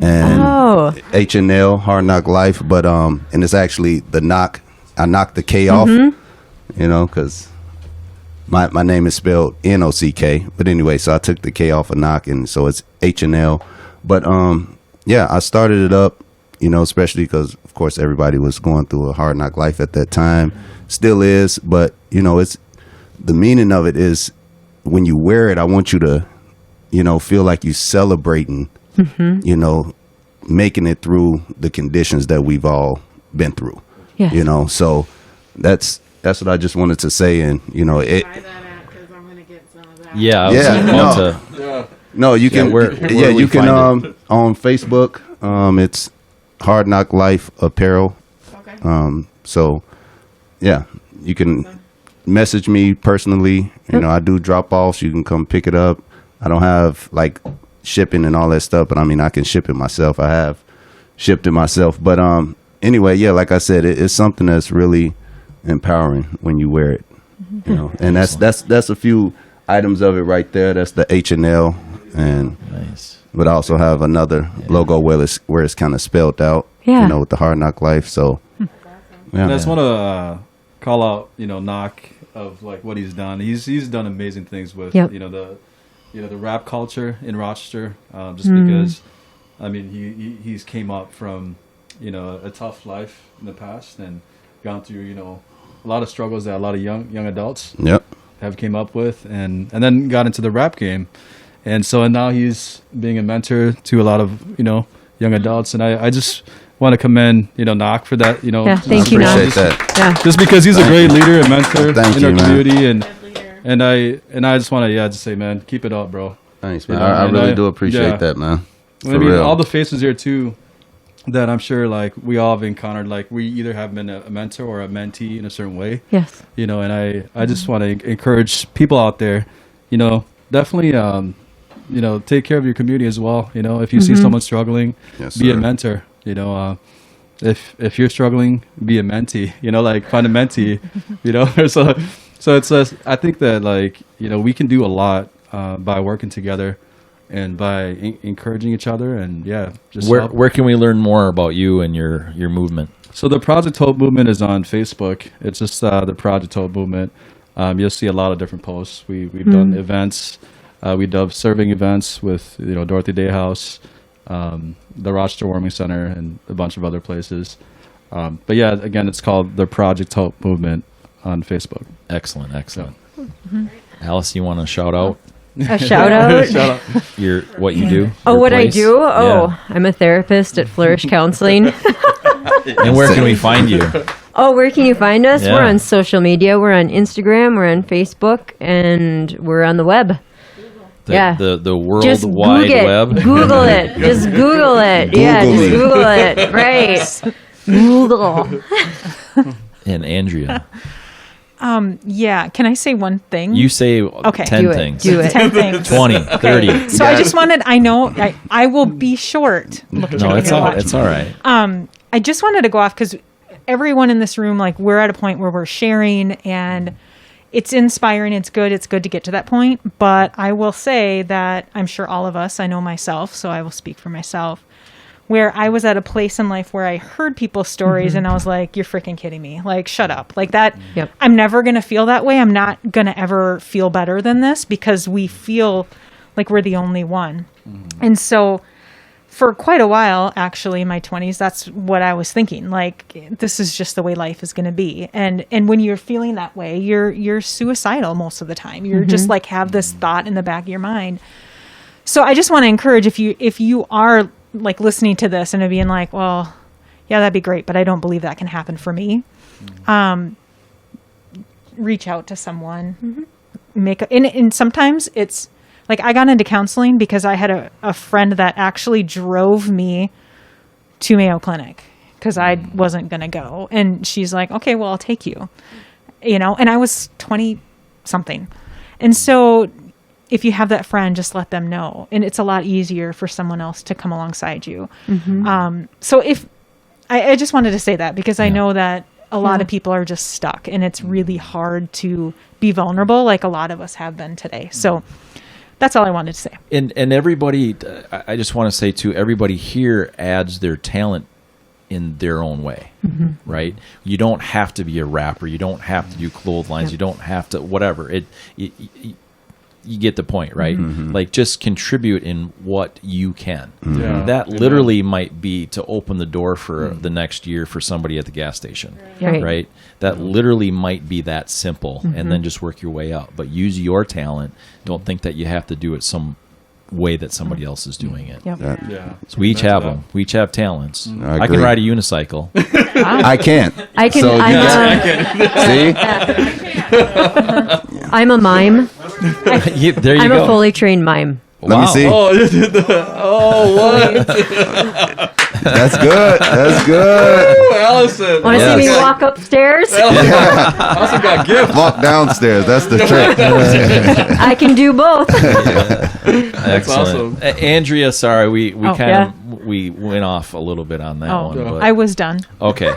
S3: And H&L, Hard Knock Life. But, and it's actually the knock. I knocked the K off, because my name is spelled N-O-C-K. But anyway, so I took the K off of knock, and so it's H&L. But, I started it up, especially because, of course, everybody was going through a hard knock life at that time. Still is. But, it's the meaning of it is when you wear it, I want you to, feel like you're celebrating, making it through the conditions that we've all been through.
S2: Yeah.
S3: So that's what I just wanted to say. And, it.
S9: Try that out because I'm going to get some of that.
S1: Yeah, I was about to.
S3: No, you can.
S1: where do we
S3: you can.
S1: find it?
S3: On Facebook, it's Hard Knock Life Apparel.
S9: Okay.
S3: So, yeah, you can message me personally. I do drop offs. You can come pick it up. I don't have shipping and all that stuff, but I mean, I can ship it myself. I have shipped it myself. But anyway, yeah, like I said, it's something that's really empowering when you wear it. And that's a few items of it right there. That's the H&L, and
S1: Nice.
S3: but I also have another logo where it's kind of spelled out.
S2: Yeah.
S3: With the Hard Knock Life. So, yeah.
S4: And I just want to call out, Nock of what he's done. He's done amazing things with the rap culture in Rochester. Just because, I mean, he's came up from a tough life in the past and gone through a lot of struggles that a lot of young adults have came up with, and then got into the rap game, and now he's being a mentor to a lot of young adults, and I just want to commend Nock for that.
S2: Thank you, Nock.
S3: Appreciate that.
S2: Yeah.
S4: Just because he's a great leader and mentor
S3: Thank
S4: in
S3: you,
S4: our
S3: man.
S4: community, and
S9: Leader.
S4: I just want to just say, man, keep it up, bro.
S3: Thanks, man.
S4: You know,
S3: I
S4: and
S3: really do appreciate
S4: yeah.
S3: that, man.
S4: I
S3: For
S4: mean,
S3: real.
S4: all the faces here too, that I'm sure we all have encountered. We either have been a mentor or a mentee in a certain way.
S2: Yes.
S4: And I just want to encourage people out there, definitely, take care of your community as well. If you see someone struggling,
S3: Yes,
S4: be a
S3: sir.
S4: mentor. If you're struggling, be a mentee. Find a mentee. So it's I think that we can do a lot by working together and by encouraging each other, and just help.
S1: Where can we learn more about you and your movement?
S4: So the Project Hope movement is on Facebook. It's just the Project Hope movement. You'll see a lot of different posts. We've done events. We've done serving events with Dorothy Day House, the Rochester Warming Center, and a bunch of other places. But yeah, again, it's called the Project Hope movement on Facebook.
S1: Excellent. Alice, you want to shout out
S2: A shout out.
S4: Shout out.
S1: what you do?
S2: Oh,
S1: your
S2: what I
S1: place?
S2: do? Oh,
S1: Yeah.
S2: I'm a therapist at Flourish Counseling.
S1: And where can we find you?
S2: Oh, where can you find us?
S1: Yeah.
S2: We're on social media. We're on Instagram. We're on Facebook, and we're on the web.
S1: The World
S2: Just
S1: Wide
S2: Google
S1: Web.
S2: it. Google it. Just Google it. Yeah,
S3: Google
S2: just
S3: me.
S2: Google it. Right. Google.
S1: And Andrea.
S5: Yeah. Can I say one thing?
S1: You say
S5: Okay.
S1: 10
S2: Do it.
S1: things.
S2: Do it.
S5: 10 things.
S1: 20, 30.
S5: So I just wanted, I will be short. Look at
S1: No,
S5: you.
S1: it's
S5: Here,
S1: all
S5: watch.
S1: it's all right.
S5: I just wanted to go off because everyone in this room, we're at a point where we're sharing and it's inspiring. It's good to get to that point. But I will say that I'm sure all of us, I know myself, so I will speak for myself, where I was at a place in life where I heard people's stories and I was like, you're freaking kidding me. Shut up. That.
S2: Yep.
S5: I'm never going to feel that way. I'm not going to ever feel better than this because we feel like we're the only one. And so for quite a while, actually, in my 20s, that's what I was thinking. This is just the way life is going to be. And when you're feeling that way, you're suicidal most of the time. You're just have this thought in the back of your mind. So I just want to encourage if you are listening to this and being well, yeah, that'd be great, but I don't believe that can happen for me. reach out to someone. And sometimes it's like I got into counseling because I had a friend that actually drove me to Mayo Clinic because I wasn't going to go. And she's like, okay, well, I'll take you, and I was 20 something. And so if you have that friend, just let them know. And it's a lot easier for someone else to come alongside you. So if I just wanted to say that because I know that a lot of people are just stuck and it's really hard to be vulnerable like a lot of us have been today. So that's all I wanted to say.
S1: And everybody, I just want to say too, everybody here adds their talent in their own way, right? You don't have to be a rapper. You don't have to do clotheslines. You don't have to, whatever. You get the point, right? Like just contribute in what you can. That literally might be to open the door for the next year for somebody at the gas station, right? That literally might be that simple, and then just work your way up. But use your talent. Don't think that you have to do it some way that somebody else is doing it. So we each have them. We each have talents. I can ride a unicycle.
S3: I can't.
S2: I can.
S3: So
S2: See? I'm a mime.
S1: There you
S2: I'm
S1: go.
S2: a fully trained mime.
S3: Let me see.
S4: What?
S3: That's good. That's good.
S4: Ooh, Allison.
S2: Want to see me walk upstairs?
S4: Allison got gift.
S3: Walk downstairs. That's the trick.
S2: I can do both.
S1: Excellent.
S4: awesome.
S1: Andrea, sorry, we
S5: Oh,
S1: kind
S5: yeah.
S1: of we went off a little bit on that one. But,
S5: I was done.
S1: okay.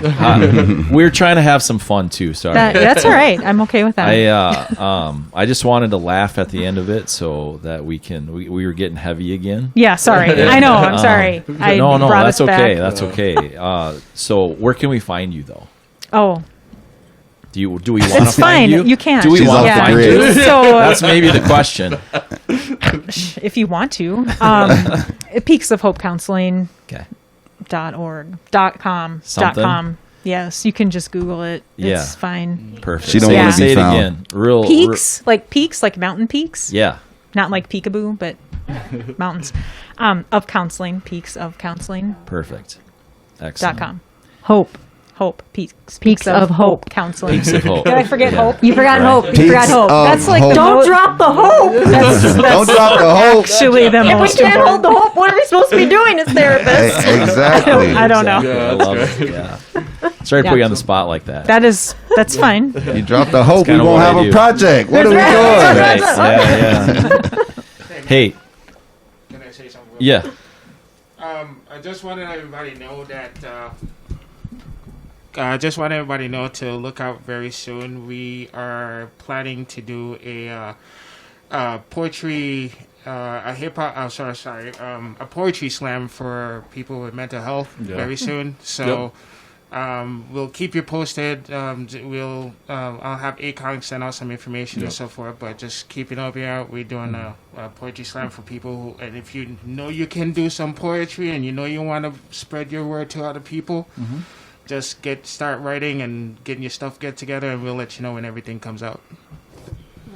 S1: We're trying to have some fun too. Sorry.
S5: That's all right. I'm okay with that.
S1: I just wanted to laugh at the end of it so that we were getting heavy again.
S5: Yeah, sorry. I know. I'm sorry. I
S1: No,
S5: brought
S1: that's
S5: us back.
S1: okay. That's okay. So where can we find you though?
S5: Oh,
S1: Do we want to find
S5: it's fine.
S1: you?
S5: You can.
S1: Do we
S3: She's
S1: want
S3: off
S1: to
S3: the
S1: find
S3: grid.
S1: you?
S5: So
S1: That's maybe the question.
S5: if you want to, Peaks of Hope Counseling
S1: Okay.
S5: .com.
S1: Something?
S5: Yes, you can just Google it.
S1: Yeah.
S5: It's fine.
S1: Perfect.
S3: She don't
S1: Say-
S3: wanna be
S1: say it
S3: found.
S1: again. Real
S5: Peaks, like mountain peaks.
S1: yeah.
S5: Not like peekaboo, but mountains. Of counseling, Peaks of Counseling.
S1: Perfect. Excellent.
S5: .com.
S2: Hope.
S5: Hope. Peaks.
S2: Peaks of Hope.
S5: Counseling.
S1: Peaks of Hope.
S5: Did I forget
S1: Yeah.
S5: hope?
S2: You forgot
S1: Right.
S2: hope. You
S3: Peaks
S2: forgot hope.
S3: of
S5: That's like
S3: hope.
S2: Don't drop the hope.
S3: Don't drop the hope.
S5: Actually, the
S2: If we
S5: most
S2: can't hold
S5: important.
S2: the hope, what are we supposed to be doing as therapists?
S3: Exactly.
S5: I don't know.
S1: I love it. Yeah. Sorry to put you on the spot like that.
S5: That's fine.
S3: You drop the hope, we
S1: kinda
S3: won't
S1: what I
S3: have a
S1: do.
S3: project. What are we
S2: That's
S3: doing?
S1: Right. Yeah. Hey.
S8: Can I say something?
S1: Yeah.
S8: I just wanted everybody to know that. I just want everybody to know to look out very soon. We are planning to do a poetry, a hip hop. Oh, sorry, a poetry slam for people with mental health very soon. So. We'll keep you posted. I'll have Aikong send out some information and so forth. But just keep an eye out. We're doing a poetry slam for people who, and if you know you can do some poetry and you know you want to spread your word to other people, just start writing and getting your stuff get together, and we'll let you know when everything comes out.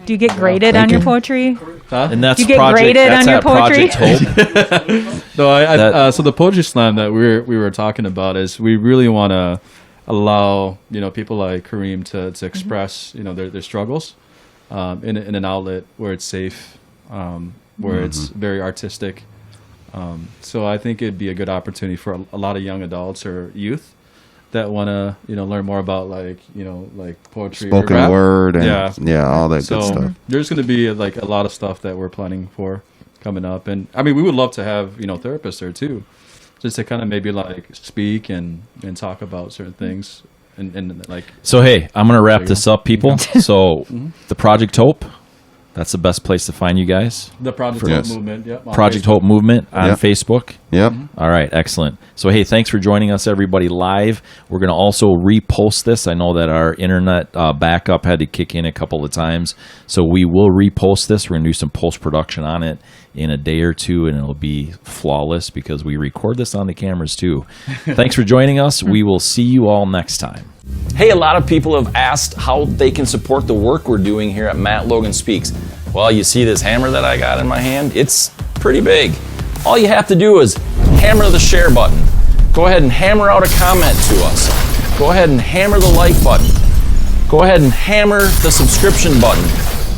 S5: Do you get graded on your poetry?
S1: And that's
S5: You get
S1: project.
S5: graded
S1: That's
S5: on your
S1: at Project
S5: poetry?
S1: Hope.
S4: No, so the poetry slam that we were talking about is we really want to allow people like Kareem to express their struggles in an outlet where it's safe, where it's very artistic. So I think it'd be a good opportunity for a lot of young adults or youth that want to learn more about like poetry, or
S3: Spoken
S4: rap.
S3: word, and all that good stuff.
S4: There's going to be like a lot of stuff that we're planning for coming up, and I mean we would love to have therapists there too, just to kind of maybe like speak and talk about certain things and like.
S1: So hey, I'm gonna wrap this up, people. So the Project Hope, that's the best place to find you guys.
S4: The Project
S3: Yes.
S4: Hope movement, yep. on
S1: Project
S4: Facebook.
S1: Hope Movement on
S3: Yep.
S1: Facebook.
S3: Yep.
S1: All right, excellent. So, hey, thanks for joining us, everybody, live. We're going to also repost this. I know that our internet backup had to kick in a couple of times, so we will repost this. We're going to do some post-production on it in a day or two, and it'll be flawless because we record this on the cameras, too. Thanks for joining us. We will see you all next time.
S10: Hey, a lot of people have asked how they can support the work we're doing here at Matt Logan Speaks. Well, you see this hammer that I got in my hand? It's pretty big. All you have to do is hammer the share button. Go ahead and hammer out a comment to us. Go ahead and hammer the like button. Go ahead and hammer the subscription button.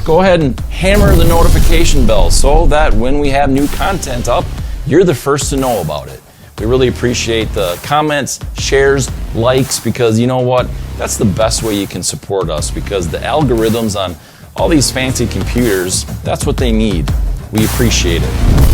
S10: Go ahead and hammer the notification bell so that when we have new content up, you're the first to know about it. We really appreciate the comments, shares, likes, because you know what? That's the best way you can support us, because the algorithms on all these fancy computers, that's what they need. We appreciate it.